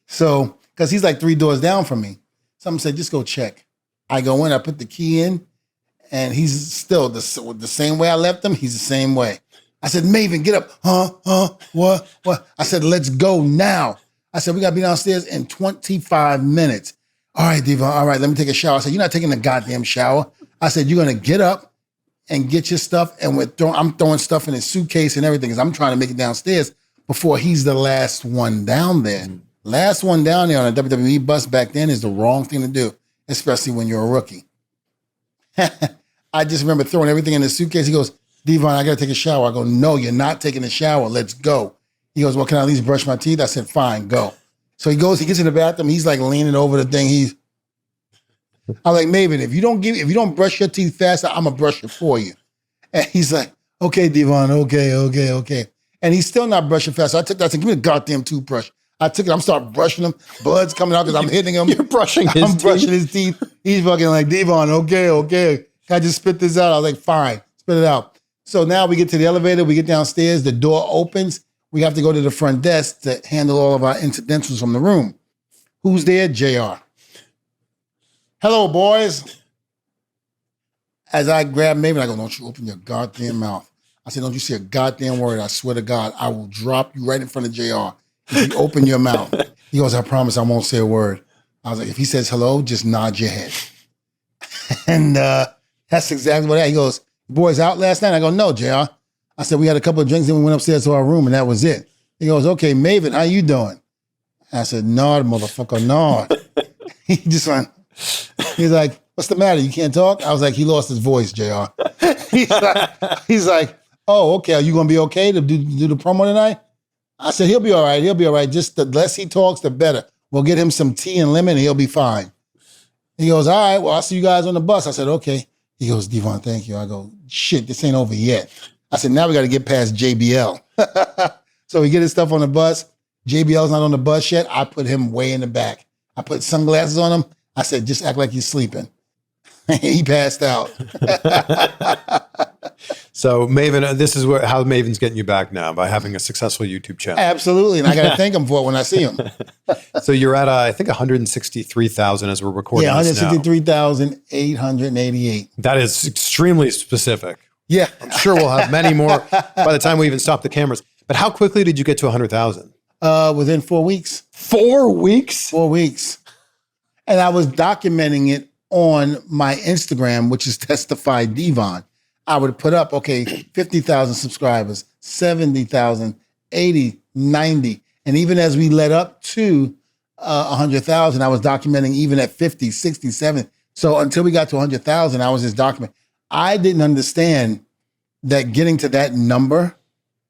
So, because he's like 3 doors down from me. Someone said, just go check. I go in, I put the key in, and he's still the same way I left him, he's the same way. I said, Maven, get up. What? I said, let's go now. I said, we got to be downstairs in 25 minutes. All right, Devon, all right, let me take a shower. I said, you're not taking a goddamn shower. I said, you're going to get up and get your stuff, and I'm throwing stuff in his suitcase and everything because I'm trying to make it downstairs before he's the last one down there. Last one down there on a WWE bus back then is the wrong thing to do, especially when you're a rookie. I just remember throwing everything in his suitcase. He goes, Devon, I got to take a shower. I go, no, you're not taking a shower. Let's go. He goes, well, can I at least brush my teeth? I said, fine, go. So he goes, he gets in the bathroom. He's like leaning over the thing. I'm like, Maven, if you don't brush your teeth faster, I'm going to brush it for you. And he's like, okay, Devon, okay. And he's still not brushing fast. So I took that, I said, give me a goddamn toothbrush. I took it, I'm starting brushing him. Blood's coming out because I'm hitting him. You're brushing his teeth. I'm brushing his teeth. He's fucking like, Devon, okay. Can I just spit this out? I was like, fine, spit it out. So now we get to the elevator, we get downstairs, the door opens. We have to go to the front desk to handle all of our incidentals from the room. Who's there? JR. Hello, boys. As I grab Maven, I go, don't you open your goddamn mouth. I said, don't you say a goddamn word. I swear to God, I will drop you right in front of JR if you open your mouth. He goes, I promise I won't say a word. I was like, if he says hello, just nod your head. And that's exactly what he goes, boys out last night? I go, no, JR. I said, we had a couple of drinks, then we went upstairs to our room, and that was it. He goes, okay, Maven, how you doing? I said, nod, motherfucker, nod. He just went, He's like, what's the matter? You can't talk? I was like, he lost his voice, JR. he's like, oh, okay. Are you going to be okay to do the promo tonight? I said, he'll be all right. He'll be all right. Just the less he talks, the better. We'll get him some tea and lemon and he'll be fine. He goes, all right, well, I'll see you guys on the bus. I said, okay. He goes, Devon, thank you. I go, shit, this ain't over yet. I said, now we got to get past JBL. So we get his stuff on the bus. JBL's not on the bus yet. I put him way in the back. I put sunglasses on him. I said, just act like you're sleeping. He passed out. So Maven, this is how Maven's getting you back now, by having a successful YouTube channel. Absolutely. And I got to thank him for it when I see him. So you're at, I think, 163,000 as we're recording this now. 163,888. That is extremely specific. Yeah. I'm sure we'll have many more by the time we even stop the cameras. But how quickly did you get to 100,000? Within 4 weeks. 4 weeks? 4 weeks. And I was documenting it on my Instagram, which is Testify Devon. I would put up, okay, 50,000 subscribers, 70,000, 80, 90. And even as we led up to 100,000, I was documenting even at 50, 60, 70. So until we got to 100,000, I was just documenting. I didn't understand that getting to that number,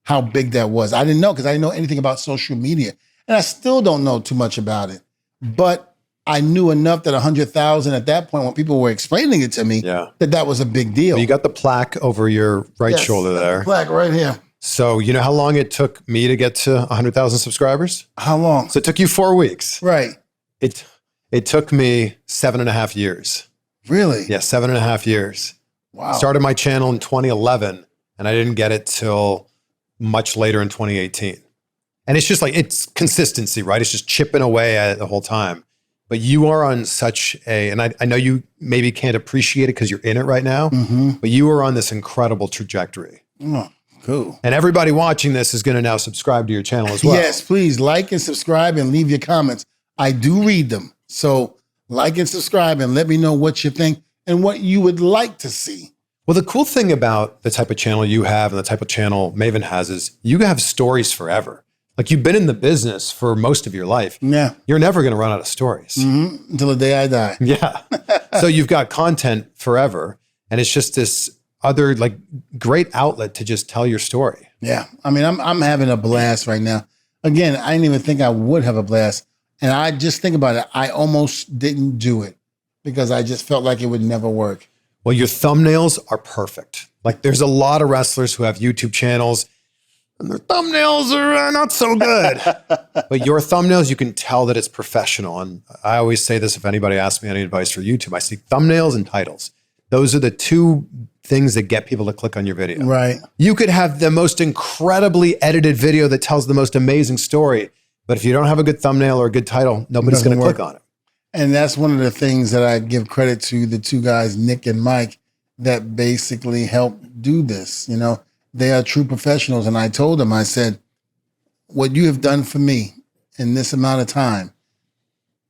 how big that was. I didn't know because I didn't know anything about social media. And I still don't know too much about it. But I knew enough that 100,000 at that point, when people were explaining it to me, that was a big deal. You got the plaque over your right shoulder there. Plaque right here. So you know how long it took me to get to 100,000 subscribers? How long? So it took you 4 weeks. Right. It took me 7.5 years. Really? Yeah, 7.5 years. Wow. Started my channel in 2011, and I didn't get it till much later in 2018. And it's just like, it's consistency, right? It's just chipping away at it the whole time. But you are on such and I know you maybe can't appreciate it because you're in it right now, but you are on this incredible trajectory. Oh, cool. And everybody watching this is going to now subscribe to your channel as well. Yes, please like and subscribe and leave your comments. I do read them. So like and subscribe and let me know what you think and what you would like to see. Well, the cool thing about the type of channel you have and the type of channel Maven has is you have stories forever. Like, you've been in the business for most of your life. Yeah. You're never going to run out of stories. Until the day I die. Yeah. So you've got content forever. And it's just this other like great outlet to just tell your story. Yeah. I mean, I'm having a blast right now. Again, I didn't even think I would have a blast. And I just think about it. I almost didn't do it because I just felt like it would never work. Well, your thumbnails are perfect. Like, there's a lot of wrestlers who have YouTube channels and their thumbnails are not so good. But your thumbnails, you can tell that it's professional. And I always say this, if anybody asks me any advice for YouTube, I say thumbnails and titles. Those are the two things that get people to click on your video. Right. You could have the most incredibly edited video that tells the most amazing story, but if you don't have a good thumbnail or a good title, nobody's going to click on it. And that's one of the things that I give credit to the two guys, Nick and Mike, that basically helped do this. You know, they are true professionals. And I told them, I said, what you have done for me in this amount of time,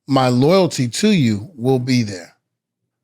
my loyalty to you will be there.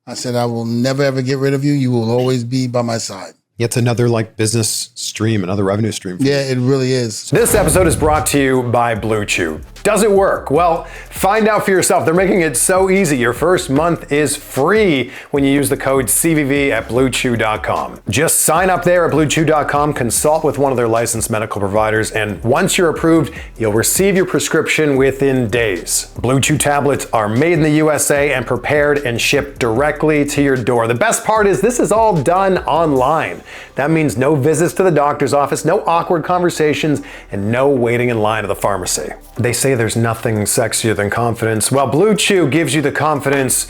I said, I will never, ever get rid of you. You will always be by my side. It's another like business stream, another revenue stream. Yeah, it really is. This episode is brought to you by Blue Chew. Does it work? Well, find out for yourself. They're making it so easy. Your first month is free when you use the code CVV at BlueChew.com. Just sign up there at BlueChew.com, consult with one of their licensed medical providers, and once you're approved, you'll receive your prescription within days. Blue Chew tablets are made in the USA and prepared and shipped directly to your door. The best part is this is all done online. That means no visits to the doctor's office, no awkward conversations, and no waiting in line at the pharmacy. They say there's nothing sexier than confidence. Well, Blue Chew gives you the confidence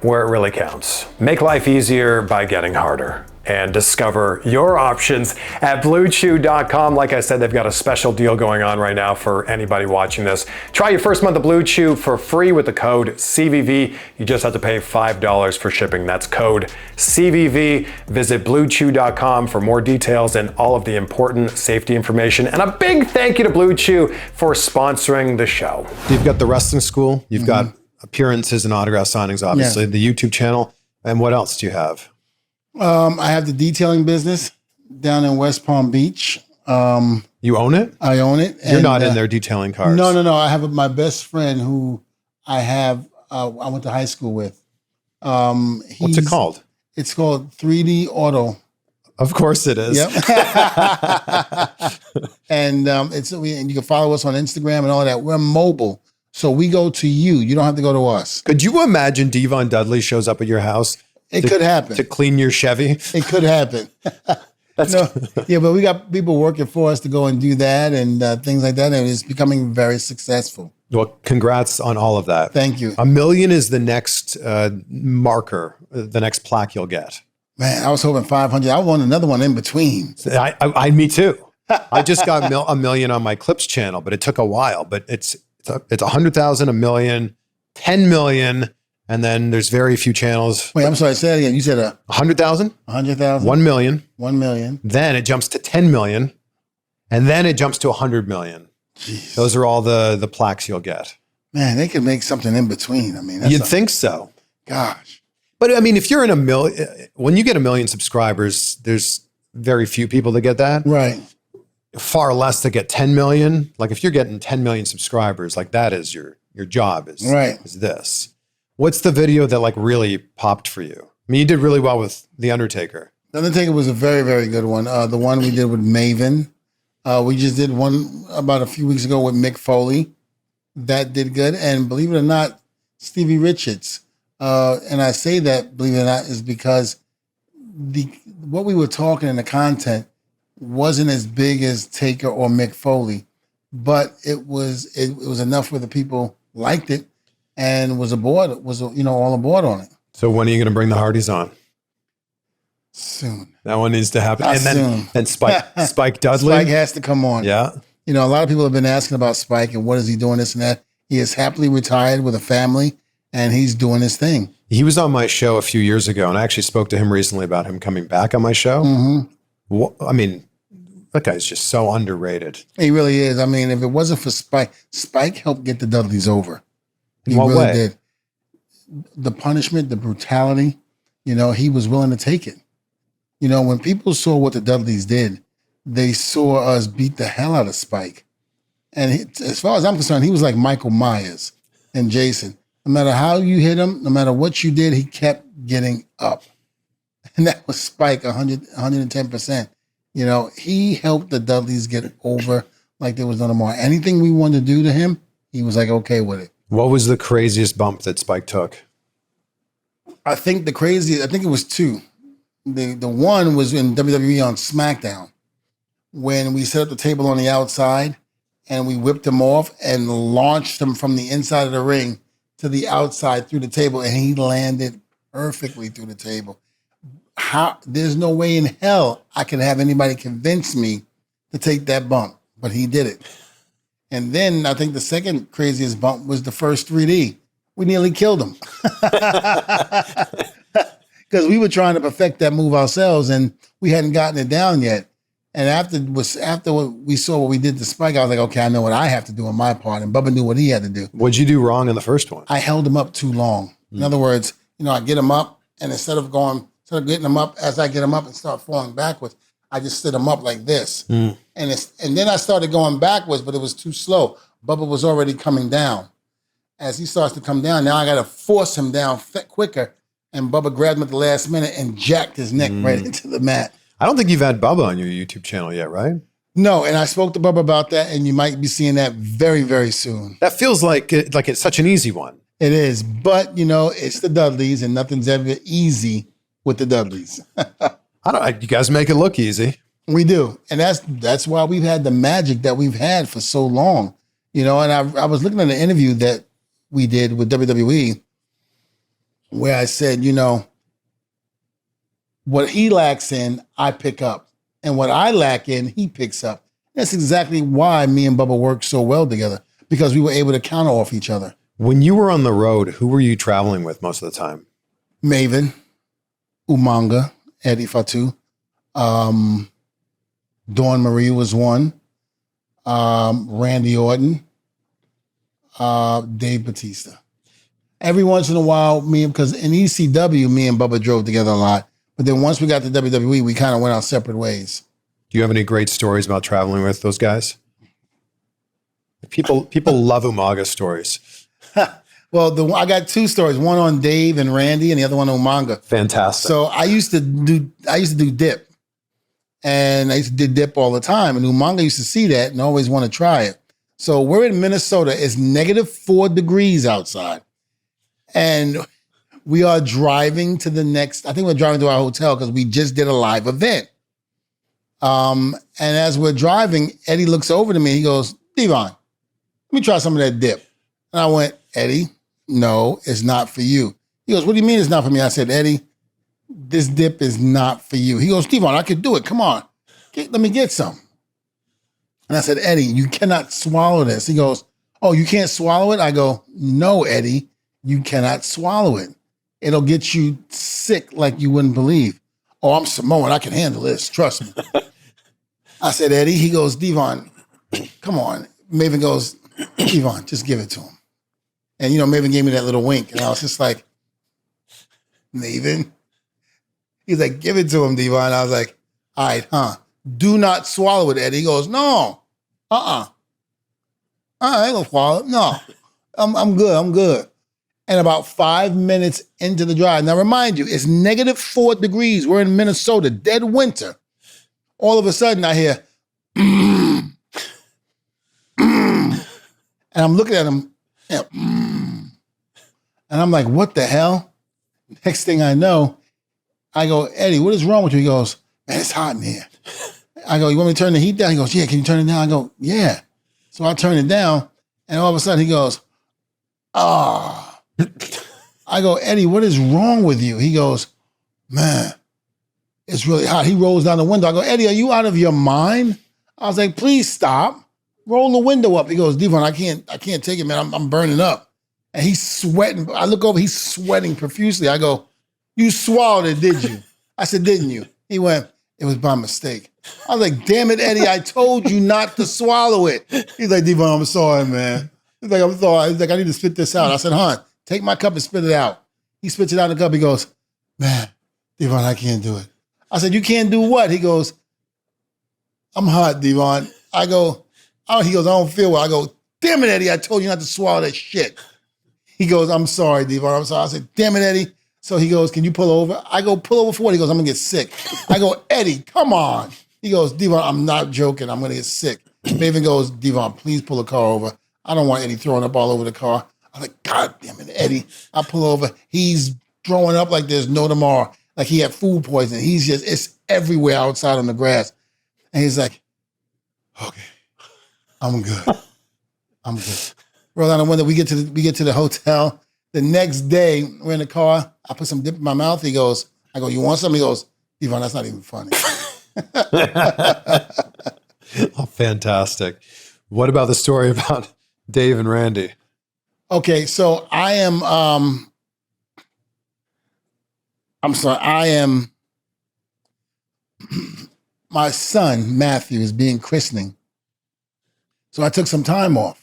where it really counts. Make life easier by getting harder. And discover your options at BlueChew.com. Like I said, they've got a special deal going on right now for anybody watching this. Try your first month of Blue Chew for free with the code CVV. You just have to pay $5 for shipping. That's code CVV. Visit BlueChew.com for more details and all of the important safety information. And a big thank you to Blue Chew for sponsoring the show. You've got the wrestling school. You've got appearances and autograph signings, obviously. The YouTube channel. And what else do you have? I have the detailing business down in West Palm Beach. You own it? I own it. You're not in there detailing cars. No. I have my best friend who I went to high school with. What's it called? It's called 3D Auto. Of course it is. Yep. And and you can follow us on Instagram and all that. We're mobile. So we go to you. You don't have to go to us. Could you imagine VonDudley shows up at your house? It could happen. To clean your Chevy? It could happen. Yeah, but we got people working for us to go and do that and things like that. And it's becoming very successful. Well, congrats on all of that. Thank you. 1 million is the next marker, the next plaque you'll get. Man, I was hoping 500. I want another one in between. Me too. I just got 1 million on my Clips channel, but it took a while. But it's 100,000, 1 million, 10 million, and then there's very few channels. Wait, I'm sorry. Say that again. You said 100,000, 100,000, 1 million, 1 million. Then it jumps to 10 million, and then it jumps to 100 million. Jeez. Those are all the plaques you'll get. Man, they could make something in between. I mean, you'd think so. Gosh. But I mean, if you're in when you get 1 million subscribers, there's very few people that get that. Right. Far less to get 10 million. Like if you're getting 10 million subscribers, like that is your job is this. What's the video that like really popped for you? I mean, you did really well with The Undertaker. The Undertaker was a very, very good one. The one we did with Maven. We just did one about a few weeks ago with Mick Foley. That did good. And believe it or not, Stevie Richards. And I say that, believe it or not, is because what we were talking in the content wasn't as big as Taker or Mick Foley, but it was enough where the people liked it and was all aboard on it. So when are you going to bring the Hardys on? Soon. That one needs to happen. Not and then soon. and Spike Dudley. Spike has to come on. Yeah. A lot of people have been asking about Spike and what is he doing, this and that. He is happily retired with a family and he's doing his thing. He was on my show a few years ago, and I actually spoke to him recently about him coming back on my show. Mm-hmm. I mean, that guy's just so underrated. He really is. I mean, if it wasn't for Spike helped get the Dudleys over. He What really way? did. The punishment, the brutality, he was willing to take it. When people saw what the Dudleys did, they saw us beat the hell out of Spike. And as far as I'm concerned, he was like Michael Myers and Jason. No matter how you hit him, no matter what you did, he kept getting up. And that was Spike 110%. He helped the Dudleys get over like there was no tomorrow. Anything we wanted to do to him, he was like, okay with it. What was the craziest bump that Spike took? I think it was two. The one was in WWE on SmackDown when we set up the table on the outside and we whipped him off and launched him from the inside of the ring to the outside through the table, and he landed perfectly through the table. There's no way in hell I can have anybody convince me to take that bump, but he did it. And then I think the second craziest bump was the first 3D. We nearly killed him because we were trying to perfect that move ourselves, and we hadn't gotten it down yet. And after we saw what we did to Spike, I was like, okay, I know what I have to do on my part. And Bubba knew what he had to do. What'd you do wrong in the first one? I held him up too long. In other words, I get him up, and instead of getting him up, as I get him up and start falling backwards, I just stood him up like this. And then I started going backwards, but it was too slow. Bubba was already coming down. As he starts to come down, now I got to force him down quicker. And Bubba grabbed him at the last minute and jacked his neck right into the mat. I don't think you've had Bubba on your YouTube channel yet, right? No, and I spoke to Bubba about that, and you might be seeing that very, very soon. That feels like it's such an easy one. It is, but it's the Dudleys, and nothing's ever easy with the Dudleys. You guys make it look easy. We do, and that's why we've had the magic that we've had for so long. And I was looking at an interview that we did with WWE, where I said, what he lacks in, I pick up. And what I lack in, he picks up. That's exactly why me and Bubba work so well together, because we were able to counter off each other. When you were on the road, who were you traveling with most of the time? Maven, Umaga, Eddie Fatu. Dawn Marie was one. Randy Orton. Dave Batista. Every once in a while, because in ECW, me and Bubba drove together a lot. But then once we got to WWE, we kind of went our separate ways. Do you have any great stories about traveling with those guys? People love Umaga stories. Well, I got two stories. One on Dave and Randy, and the other one on Umaga. Fantastic. So I used to do dip, and I used to do dip all the time. And Umaga used to see that and always want to try it. So we're in Minnesota. It's -4 degrees outside, and we are driving to the next. I think we're driving to our hotel because we just did a live event. And as we're driving, Eddie looks over to me. He goes, "Devon, let me try some of that dip." And I went, "Eddie, no, it's not for you." He goes, "What do you mean it's not for me?" I said, "Eddie, this dip is not for you." He goes, "Devon, I could do it. Come on. Let me get some." And I said, "Eddie, you cannot swallow this." He goes, "Oh, you can't swallow it?" I go, "No, Eddie, you cannot swallow it. It'll get you sick like you wouldn't believe." "Oh, I'm Samoan. I can handle this. Trust me." I said, "Eddie," he goes, "Devon, come on." Maven goes, "Devon, just give it to him." And, Maven gave me that little wink. And I was just like, "Maven?" He's like, "Give it to him, Devon." I was like, "All right, huh? Do not swallow it, Eddie." He goes, "No, I ain't gonna swallow it. No, I'm good. And about 5 minutes into the drive, now remind you, it's -4 degrees. We're in Minnesota, dead winter. All of a sudden, I hear, and I'm looking at him, and I'm like, "What the hell?" Next thing I know, I go, "Eddie, what is wrong with you?" He goes, "Man, it's hot in here." I go, "You want me to turn the heat down?" He goes, "Yeah, can you turn it down?" I go, "Yeah." So I turn it down, and all of a sudden he goes, "Ah." I go, "Eddie, what is wrong with you?" He goes, "Man, it's really hot." He rolls down the window. I go, "Eddie, are you out of your mind?" I was like, "Please stop. Roll the window up." He goes, "Devon, I can't take it, man. I'm burning up." And he's sweating. I look over, he's sweating profusely. I go, "You swallowed it, did you?" I said, "Didn't you?" He went, "It was by mistake." I was like, "Damn it, Eddie, I told you not to swallow it." He's like, "Devon, I'm sorry, man." He's like, "I'm sorry." He's like, "I need to spit this out." I said, "Hon, take my cup and spit it out." He spits it out in the cup. He goes, "Man, Devon, I can't do it." I said, "You can't do what?" He goes, "I'm hot, Devon." I go, "Oh," he goes, "I don't feel well." I go, "Damn it, Eddie, I told you not to swallow that shit." He goes, "I'm sorry, Devon, I'm sorry." I said, "Damn it, Eddie." So he goes, "Can you pull over?" I go, "Pull over for what?" He goes, "I'm gonna get sick." I go, "Eddie, come on." He goes, "Devon, I'm not joking. I'm gonna get sick." Maven goes, "Devon, please pull the car over. I don't want Eddie throwing up all over the car." I'm like, "God damn it, Eddie." I pull over. He's throwing up like there's no tomorrow. Like he had food poisoning. It's everywhere outside on the grass. And he's like, "Okay, I'm good. I'm good." Roll down the window. We get to the hotel. The next day, we're in the car. I put some dip in my mouth. I go, "You want some?" He goes, "Devon, that's not even funny." Oh, fantastic. What about the story about Dave and Randy? Okay, so my son, Matthew, is being christening. So I took some time off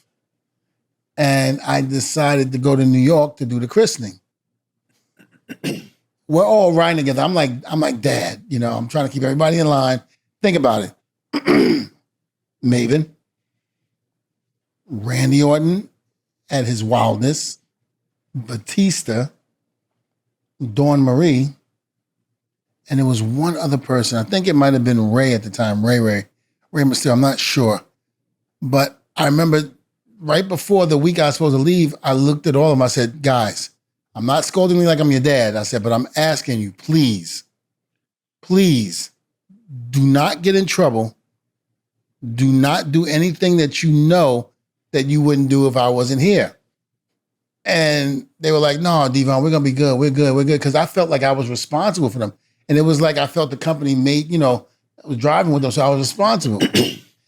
and I decided to go to New York to do the christening. We're all riding together. I'm like, "Dad, I'm trying to keep everybody in line." Think about it. Maven, Randy Orton at his wildness, Batista, Dawn Marie, and there was one other person. I think it might have been Ray at the time, Ray Mysterio. I'm not sure. But I remember right before the week I was supposed to leave, I looked at all of them. I said, "Guys, I'm not scolding you like I'm your dad." I said, "But I'm asking you, please, do not get in trouble. Do not do anything that you know that you wouldn't do if I wasn't here." And they were like, "No, Devon, we're going to be good. We're good. Because I felt like I was responsible for them. And it was like I felt the company I was driving with them, so I was responsible.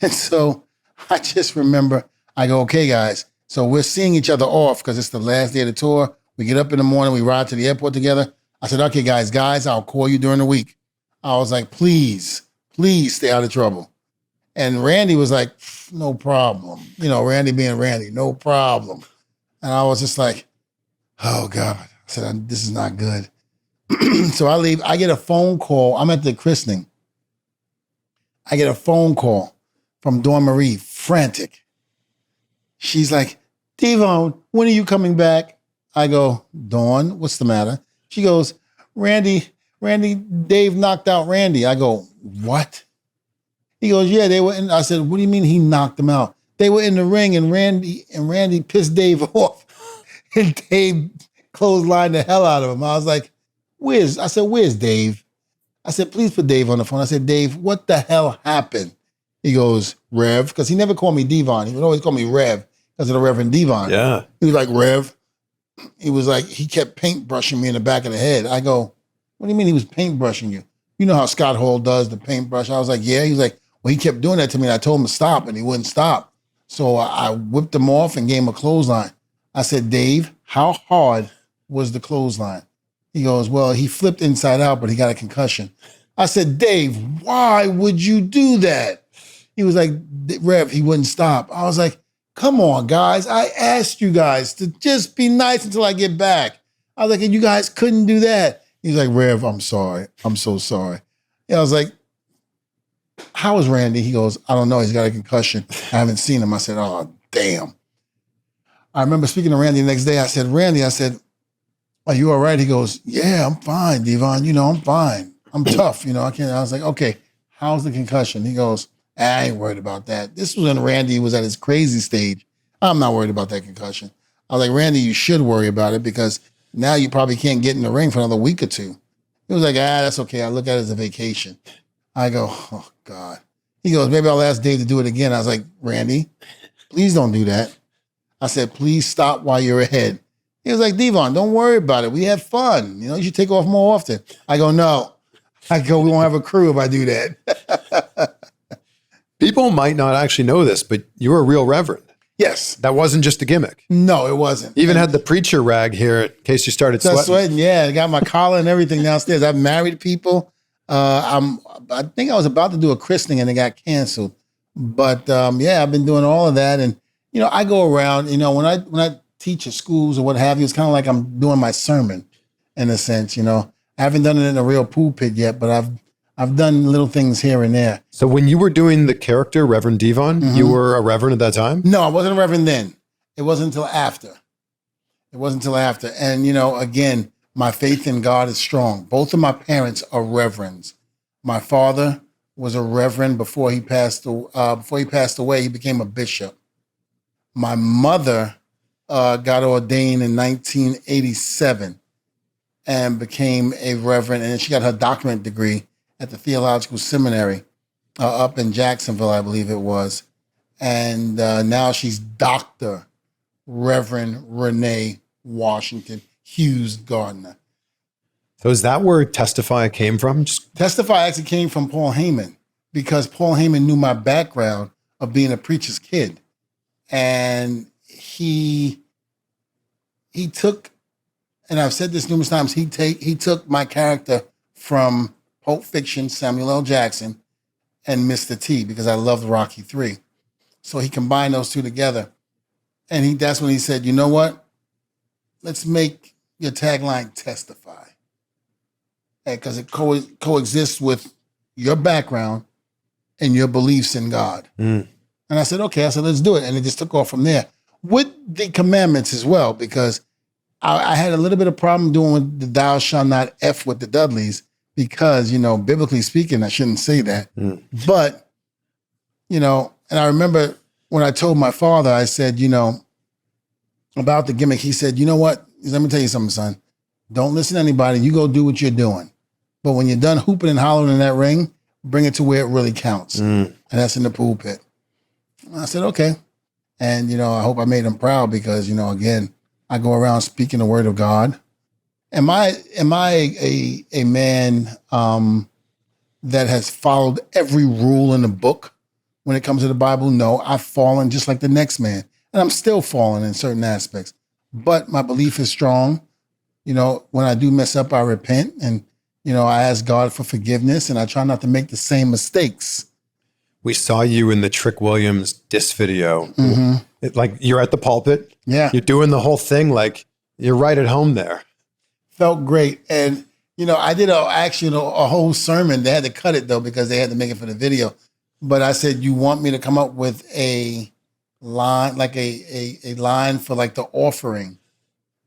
And so I just remember, I go, "Okay, guys, so we're seeing each other off because it's the last day of the tour. We get up in the morning, we ride to the airport together." I said, "Okay, guys, I'll call you during the week." I was like, please stay out of trouble. And Randy was like, "No problem." Randy being Randy, "No problem." And I was just like, "Oh God." I said, "This is not good." So I leave. I get a phone call. I'm at the christening. I get a phone call from Dawn Marie, frantic. She's like, "Devon, when are you coming back?" I go, Dawn, what's the matter? She goes, Randy, Dave knocked out Randy. I go, what? He goes, yeah, they were in. I said, what do you mean he knocked them out? They were in the ring and Randy pissed Dave off. And Dave clotheslined the hell out of him. I was like, where's Dave? I said, please put Dave on the phone. I said, Dave, what the hell happened? He goes, Rev, because he never called me Devon. He would always call me Rev because of the Reverend Devon. Yeah. He was like, Rev. He was like, he kept paintbrushing me in the back of the head. I go, what do you mean he was paintbrushing you? You know how Scott Hall does the paintbrush. I was like, yeah. He was like, well, he kept doing that to me. And I told him to stop and he wouldn't stop. So I whipped him off and gave him a clothesline. I said, Dave, how hard was the clothesline? He goes, well, he flipped inside out, but he got a concussion. I said, Dave, why would you do that? He was like, Rev, he wouldn't stop. I was like, come on, guys. I asked you guys to just be nice until I get back. I was like, and you guys couldn't do that. He's like, Rev, I'm sorry. I'm so sorry. I was like, how is Randy? He goes, I don't know. He's got a concussion. I haven't seen him. I said, oh, damn. I remember speaking to Randy the next day. I said, Randy, are you all right? He goes, yeah, I'm fine, Devon. I'm fine. I'm tough. I can't. I was like, okay, how's the concussion? He goes, I ain't worried about that. This was when Randy was at his crazy stage. I'm not worried about that concussion. I was like, Randy, you should worry about it because now you probably can't get in the ring for another week or two. He was like, that's okay. I look at it as a vacation. I go, oh, God. He goes, maybe I'll ask Dave to do it again. I was like, Randy, please don't do that. I said, please stop while you're ahead. He was like, Devon, don't worry about it. We have fun. You should take off more often. I go, no. We won't have a crew if I do that. People might not actually know this, but you're a real reverend. Yes. That wasn't just a gimmick. No, it wasn't. Even had the preacher rag here in case you started sweating. Yeah, I got my collar and everything downstairs. I've married people. I think I was about to do a christening and it got canceled. But I've been doing all of that. And, I go around, when I teach at schools or what have you, it's kind of like I'm doing my sermon in a sense, I haven't done it in a real pulpit yet, but I've done little things here and there. So when you were doing the character, Reverend Devon, you were a reverend at that time? No, I wasn't a reverend then. It wasn't until after. And, again, my faith in God is strong. Both of my parents are reverends. My father was a reverend before he passed away. He became a bishop. My mother got ordained in 1987 and became a reverend. And she got her doctorate degree at the Theological Seminary up in Jacksonville, I believe it was. And now she's Dr. Reverend Renee Washington Hughes Gardner. So is that where Testify came from? Testify actually came from Paul Heyman because Paul Heyman knew my background of being a preacher's kid. And he took, and I've said this numerous times, he took my character from Pulp Fiction, Samuel L. Jackson, and Mr. T because I loved Rocky III. So he combined those two together. And that's when he said, you know what? Let's make your tagline Testify. Because it coexists with your background and your beliefs in God. Mm. And I said, okay. I said, let's do it. And it just took off from there. With the commandments as well, because I had a little bit of problem doing with the thou shalt not F with the Dudleys because, biblically speaking, I shouldn't say that. Mm. But, and I remember when I told my father, I said, about the gimmick, he said, you know what? Let me tell you something, son. Don't listen to anybody. You go do what you're doing. But when you're done hooping and hollering in that ring, bring it to where it really counts. Mm. And that's in the pulpit. I said, okay. And, I hope I made him proud because, again, I go around speaking the word of God. Am I a man that has followed every rule in the book when it comes to the Bible? No, I've fallen just like the next man. And I'm still falling in certain aspects. But my belief is strong. When I do mess up, I repent. And, I ask God for forgiveness. And I try not to make the same mistakes. We saw you in the Trick Williams diss video. Mm-hmm. Like you're at the pulpit. Yeah. You're doing the whole thing. Like you're right at home there. Felt great. And, I did a whole sermon. They had to cut it though, because they had to make it for the video. But I said, you want me to come up with a line, like a line for like the offering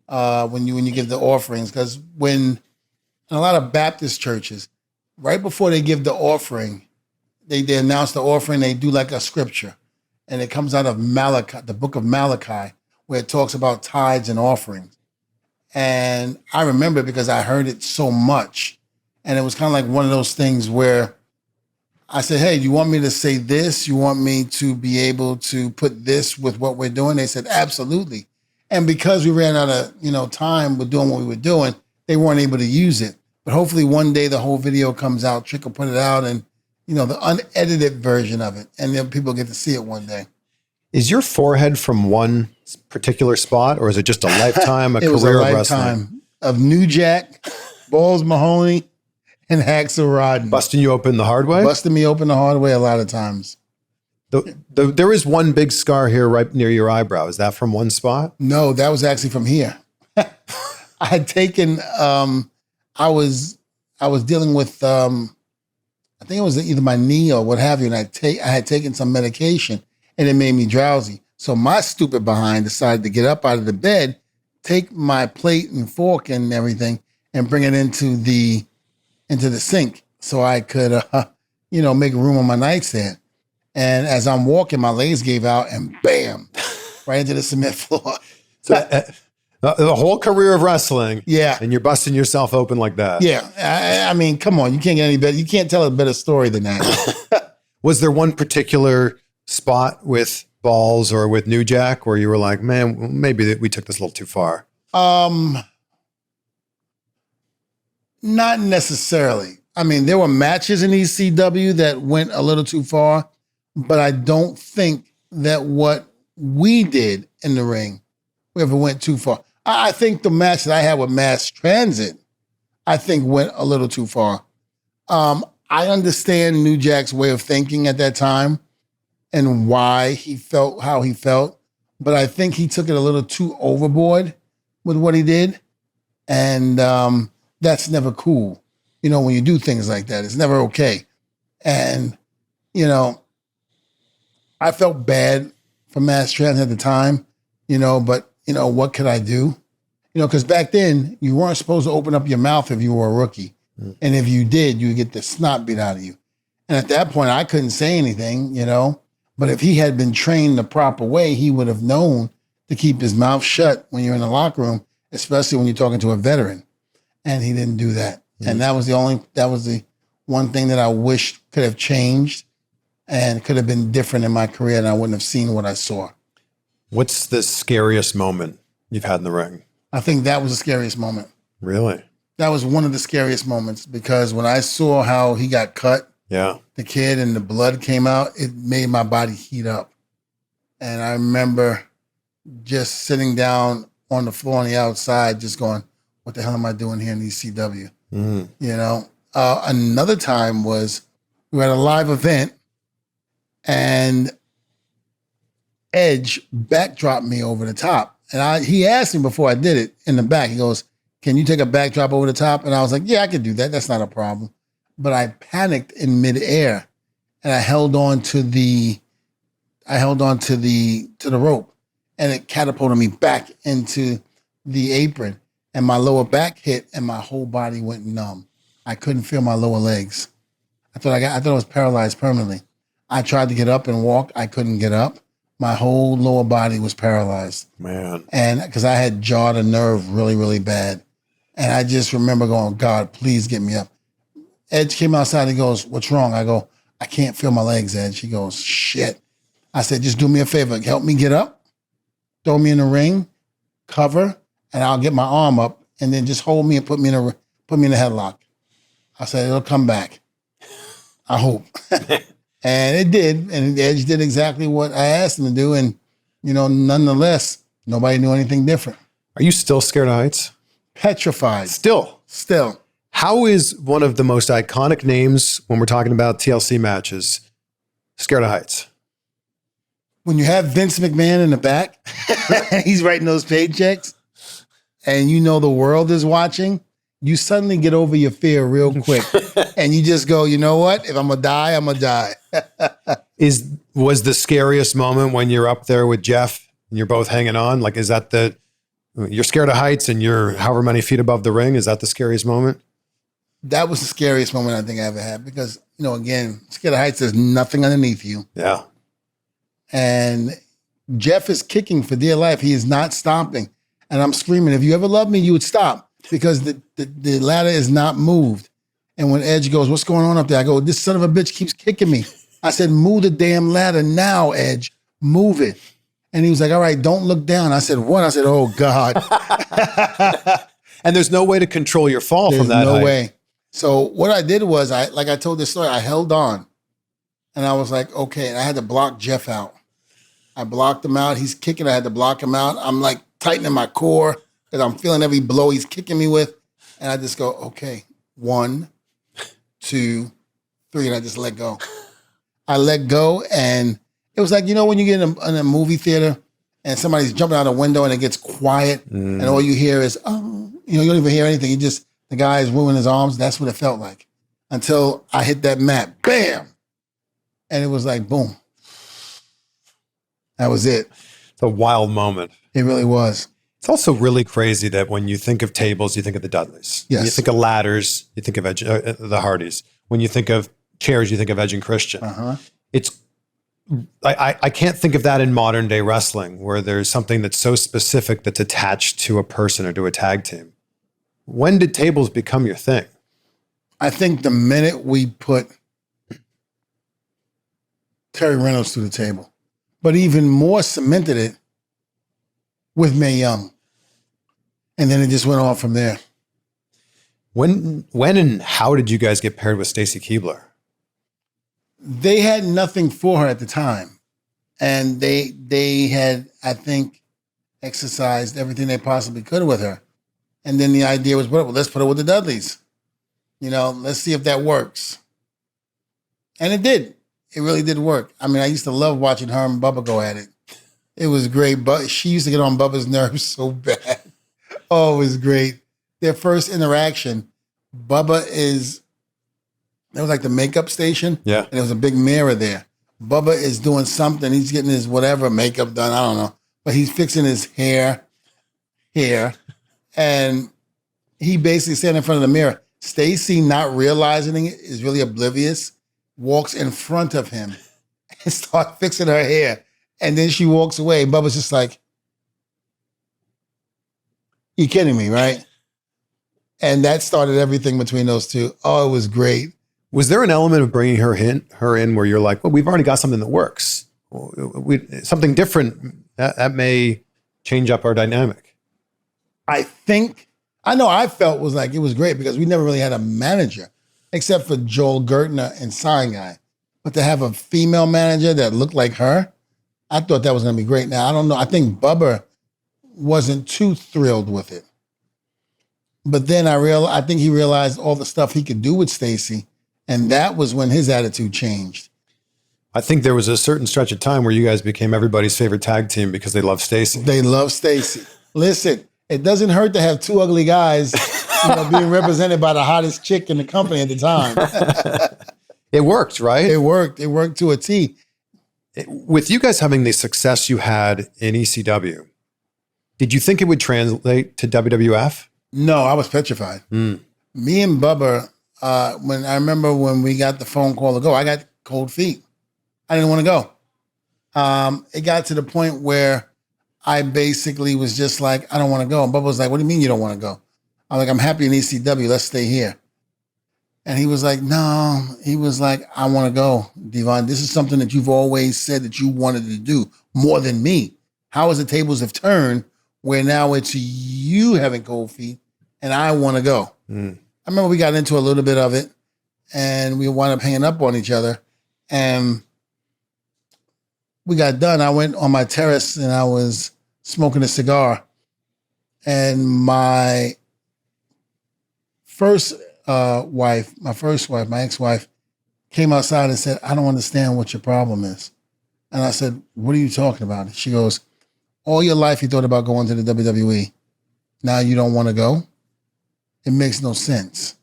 when you give the offerings, because in a lot of Baptist churches, right before they give the offering, they announce the offering. They do like a scripture, and it comes out of Malachi, the book of Malachi, where it talks about tithes and offerings. And I remember it because I heard it so much, and it was kind of like one of those things where I said, "Hey, do you want me to say this? You want me to be able to put this with what we're doing?" They said, "Absolutely." And because we ran out of, time with doing what we were doing, they weren't able to use it. But hopefully one day the whole video comes out, Trick will put it out, and, the unedited version of it. And then people get to see it one day. Is your forehead from one particular spot, or is it just a lifetime, it career was a of lifetime wrestling? Of New Jack, Balls Mahoney, and Hacksaw Rodden. Busting you open the hard way? Busting me open the hard way a lot of times. There is one big scar here right near your eyebrow. Is that from one spot? No, that was actually from here. I had taken, I was dealing with, I think it was either my knee or what have you, and I had taken some medication, and it made me drowsy. So my stupid behind decided to get up out of the bed, take my plate and fork and everything, and bring it into the sink so I could, make room on my nightstand. And as I'm walking, my legs gave out, and bam, right into the cement floor. So, the whole career of wrestling. Yeah. And you're busting yourself open like that. Yeah. I mean, come on. You can't get any better. You can't tell a better story than that. Was there one particular spot with Balls or with New Jack where you were like, man, maybe we took this a little too far? Not necessarily. I mean, there were matches in ECW that went a little too far, but I don't think that what we did in the ring ever went too far. I think the match that I had with Mass Transit, I think went a little too far. I understand New Jack's way of thinking at that time and why he felt how he felt, but I think he took it a little too overboard with what he did. And that's never cool. When you do things like that, it's never okay. And, I felt bad for Mass Transit at the time, but, what could I do? Because back then you weren't supposed to open up your mouth if you were a rookie. And if you did, you would get the snot beat out of you. And at that point I couldn't say anything, but if he had been trained the proper way, he would have known to keep his mouth shut when you're in the locker room, especially when you're talking to a veteran. And he didn't do that. And that was the one thing that I wish could have changed and could have been different in my career, and I wouldn't have seen what I saw. What's the scariest moment you've had in the ring? I think that was the scariest moment. Really? That was one of the scariest moments because when I saw how he got cut, the kid, and the blood came out, it made my body heat up. And I remember just sitting down on the floor on the outside, just going, what the hell am I doing here in ECW? Another time was we were at a live event and Edge backdropped me over the top. And he asked me before I did it in the back, he goes, can you take a backdrop over the top? And I was like, yeah, I could do that. That's not a problem. But I panicked in midair and I held on to the rope, and it catapulted me back into the apron, and my lower back hit and my whole body went numb. I couldn't feel my lower legs. I thought I was paralyzed permanently. I tried to get up and walk. I couldn't get up. My whole lower body was paralyzed. Man. And because I had jarred a nerve really, really bad. And I just remember going, God, please get me up. Edge came outside. He goes, what's wrong? I go, I can't feel my legs, Edge. He goes, shit. I said, just do me a favor. Help me get up. Throw me in the ring. Cover. And I'll get my arm up. And then just hold me and put me in a headlock. I said, it'll come back. I hope. And it did. And Edge did exactly what I asked him to do. And, nonetheless, nobody knew anything different. Are you still scared of heights? Petrified. Still. How is one of the most iconic names when we're talking about TLC matches scared of heights? When you have Vince McMahon in the back, he's writing those paychecks, and the world is watching, you suddenly get over your fear real quick. And you just go, you know what? If I'm going to die, I'm going to die. Was the scariest moment when you're up there with Jeff and you're both hanging on? Like, is that You're scared of heights and you're however many feet above the ring. Is that the scariest moment? That was the scariest moment I think I ever had because, again, scared of heights, there's nothing underneath you. Yeah. And Jeff is kicking for dear life. He is not stopping. And I'm screaming, if you ever loved me, you would stop because the ladder is not moved. And when Edge goes, what's going on up there? I go, this son of a bitch keeps kicking me. I said, move the damn ladder now, Edge. Move it. And he was like, all right, don't look down. I said, what? I said, oh, God. And there's no way to control your fall There's from that no height. way. So what I did was, like I told this story, I held on. And I was like, okay. And I had to block Jeff out. I blocked him out. He's kicking. I had to block him out. I'm like tightening my core because I'm feeling every blow he's kicking me with. And I just go, okay, 1, 2, 3. And I just let go. I let go. And it was like, when you get in a movie theater and somebody's jumping out a window and it gets quiet and all you hear is, oh, you don't even hear anything. The guy is moving his arms. That's what it felt like until I hit that mat. Bam. And it was like, boom. That was it. It's a wild moment. It really was. It's also really crazy that when you think of tables, you think of the Dudleys. Yes. When you think of ladders, you think of Edge, the Hardys. When you think of chairs, you think of Edge and Christian. Uh-huh. I can't think of that in modern day wrestling where there's something that's so specific that's attached to a person or to a tag team. When did tables become your thing? I think the minute we put Terry Reynolds to the table, but even more cemented it with Mae Young. And then it just went on from there. When and how did you guys get paired with Stacy Keibler? They had nothing for her at the time. And they had, I think, exercised everything they possibly could with her. And then the idea was, well, let's put her with the Dudleys. Let's see if that works. And it did. It really did work. I mean, I used to love watching her and Bubba go at it. It was great, but she used to get on Bubba's nerves so bad. Oh, it was great. Their first interaction, there was like the makeup station. Yeah. And there was a big mirror there. Bubba is doing something. He's getting his whatever makeup done. I don't know. But he's fixing his hair. And he basically standing in front of the mirror. Stacy, not realizing it, is really oblivious, walks in front of him and starts fixing her hair. And then she walks away. Bubba's just like, you kidding me, right? And that started everything between those two. Oh, it was great. Was there an element of bringing her in where you're like, well, we've already got something that works. Something different that may change up our dynamic. I know I felt was like, it was great because we never really had a manager except for Joel Gertner and Sign Guy. But to have a female manager that looked like her, I thought that was going to be great. Now, I don't know. I think Bubba wasn't too thrilled with it. But then I think he realized all the stuff he could do with Stacy. And that was when his attitude changed. I think there was a certain stretch of time where you guys became everybody's favorite tag team because they love Stacy. They love Stacy. Listen, it doesn't hurt to have two ugly guys being represented by the hottest chick in the company at the time. It worked, right? It worked. It worked to a T. With you guys having the success you had in ECW, did you think it would translate to WWF? No, I was petrified. Me and Bubba, I remember when we got the phone call to go, I got cold feet. I didn't want to go. It got to the point where I basically was just like, I don't want to go. And Bubba was like, what do you mean you don't want to go? I'm like, I'm happy in ECW. Let's stay here. And he was like, no. He was like, I want to go, Devon. This is something that you've always said that you wanted to do more than me. How is the tables have turned where now it's you having cold feet and I want to go? I remember we got into a little bit of it and we wound up hanging up on each other. And we got done. I went on my terrace and I was smoking a cigar. And my first wife, my ex-wife, came outside and said, I don't understand what your problem is. And I said, what are you talking about? She goes, all your life you thought about going to the WWE. Now you don't want to go? It makes no sense.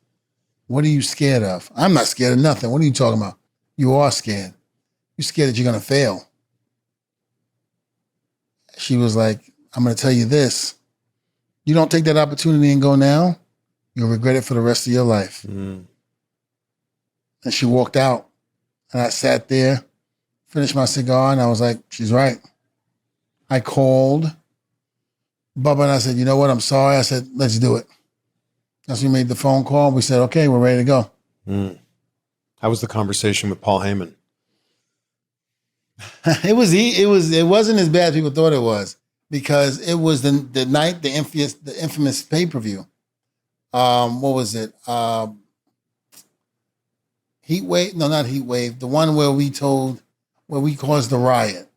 What are you scared of? I'm not scared of nothing. What are you talking about? You are scared. You're scared that you're going to fail. She was like, I'm going to tell you this. You don't take that opportunity and go now, you'll regret it for the rest of your life. And she walked out, and I sat there, finished my cigar, and I was like, she's right. I called Bubba and I said, you know what? I'm sorry. I said, let's do it. As we made the phone call, we said, okay, we're ready to go. How was the conversation with Paul Heyman? It wasn't as bad as people thought it was, because it was the night, the infamous pay-per-view. What was it? Heat Wave? No, not Heat Wave. The one where we caused the riot,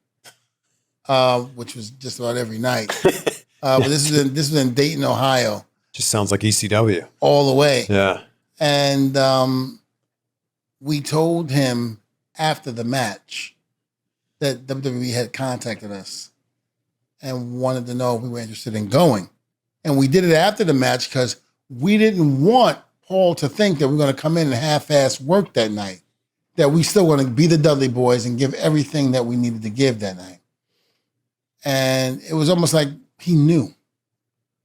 which was just about every night. But this was in Dayton, Ohio. Just sounds like ECW. All the way. Yeah. And we told him after the match that WWE had contacted us and wanted to know if we were interested in going. And we did it after the match because we didn't want Paul to think that we're going to come in and half-ass work that night, that we still want to be the Dudley Boyz and give everything that we needed to give that night. And it was almost like he knew,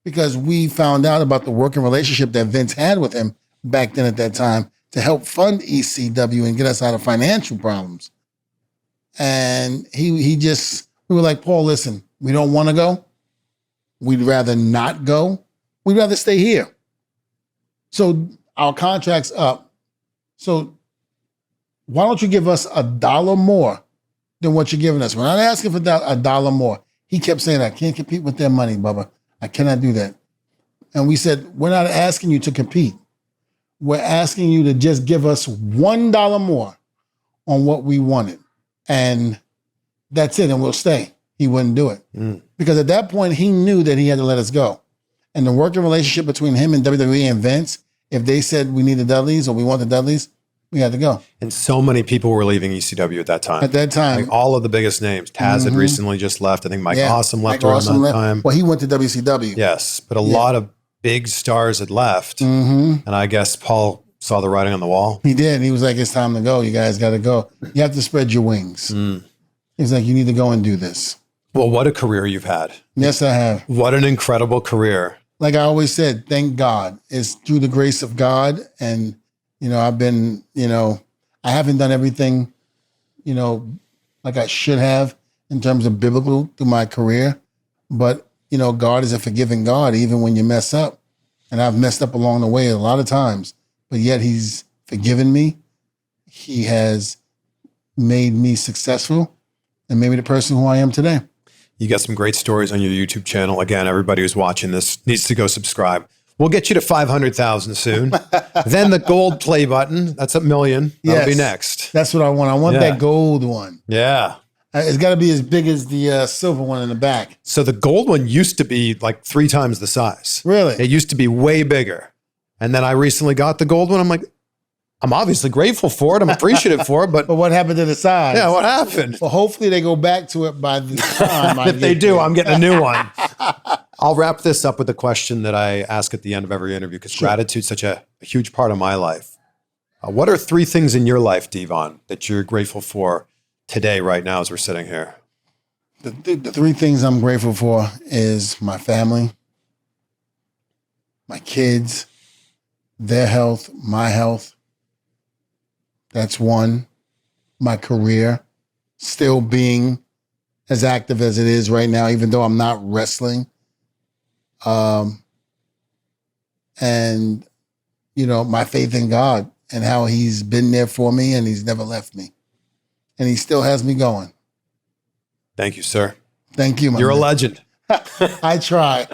because we found out about the working relationship that Vince had with him back then at that time to help fund ECW and get us out of financial problems. And we were like, Paul, listen, we don't want to go. We'd rather not go. We'd rather stay here. So our contract's up. So why don't you give us $1 more than what you're giving us? We're not asking for $1 more. He kept saying, I can't compete with their money, Bubba. I cannot do that. And we said, we're not asking you to compete. We're asking you to just give us $1 more on what we wanted. And that's it, and we'll stay. He wouldn't do it. Because at that point, he knew that he had to let us go. And the working relationship between him and WWE and Vince, if they said we need the Dudleys or we want the Dudleys, we had to go. And so many people were leaving ECW at that time. At that time. Like all of the biggest names. Taz had recently just left. I think Mike Awesome left around that time. Well, he went to WCW. Yes, but a lot of big stars had left. And I guess Paul saw the writing on the wall. He did. He was like, it's time to go. You guys got to go. You have to spread your wings. He's like, you need to go and do this. Well, what a career you've had. Yes, I have. What an incredible career. Like I always said, thank God. It's through the grace of God. And, I've been, I haven't done everything, like I should have in terms of biblical through my career. But, God is a forgiving God, even when you mess up. And I've messed up along the way a lot of times, but yet he's forgiven me. He has made me successful and made me the person who I am today. You got some great stories on your YouTube channel. Again, everybody who's watching this needs to go subscribe. We'll get you to 500,000 soon. Then the gold play button. That's $1 million. That'll be next. That's what I want. I want that gold one. Yeah. It's got to be as big as the silver one in the back. So the gold one used to be like 3 times the size. Really? It used to be way bigger. And then I recently got the gold one. I'm like, I'm obviously grateful for it. I'm appreciative for it. But what happened to the size? Yeah, what happened? Well, hopefully they go back to it by the time. If they do, I'm getting a new one. I'll wrap this up with a question that I ask at the end of every interview, because gratitude's such a huge part of my life. What are 3 things in your life, Devon, that you're grateful for today, right now, as we're sitting here? The 3 things I'm grateful for is my family, my kids, their health, my health. That's 1. My career, still being as active as it is right now, even though I'm not wrestling. And, my faith in God and how he's been there for me and he's never left me. And he still has me going. Thank you, sir. Thank you, my You're man. a legend. I try.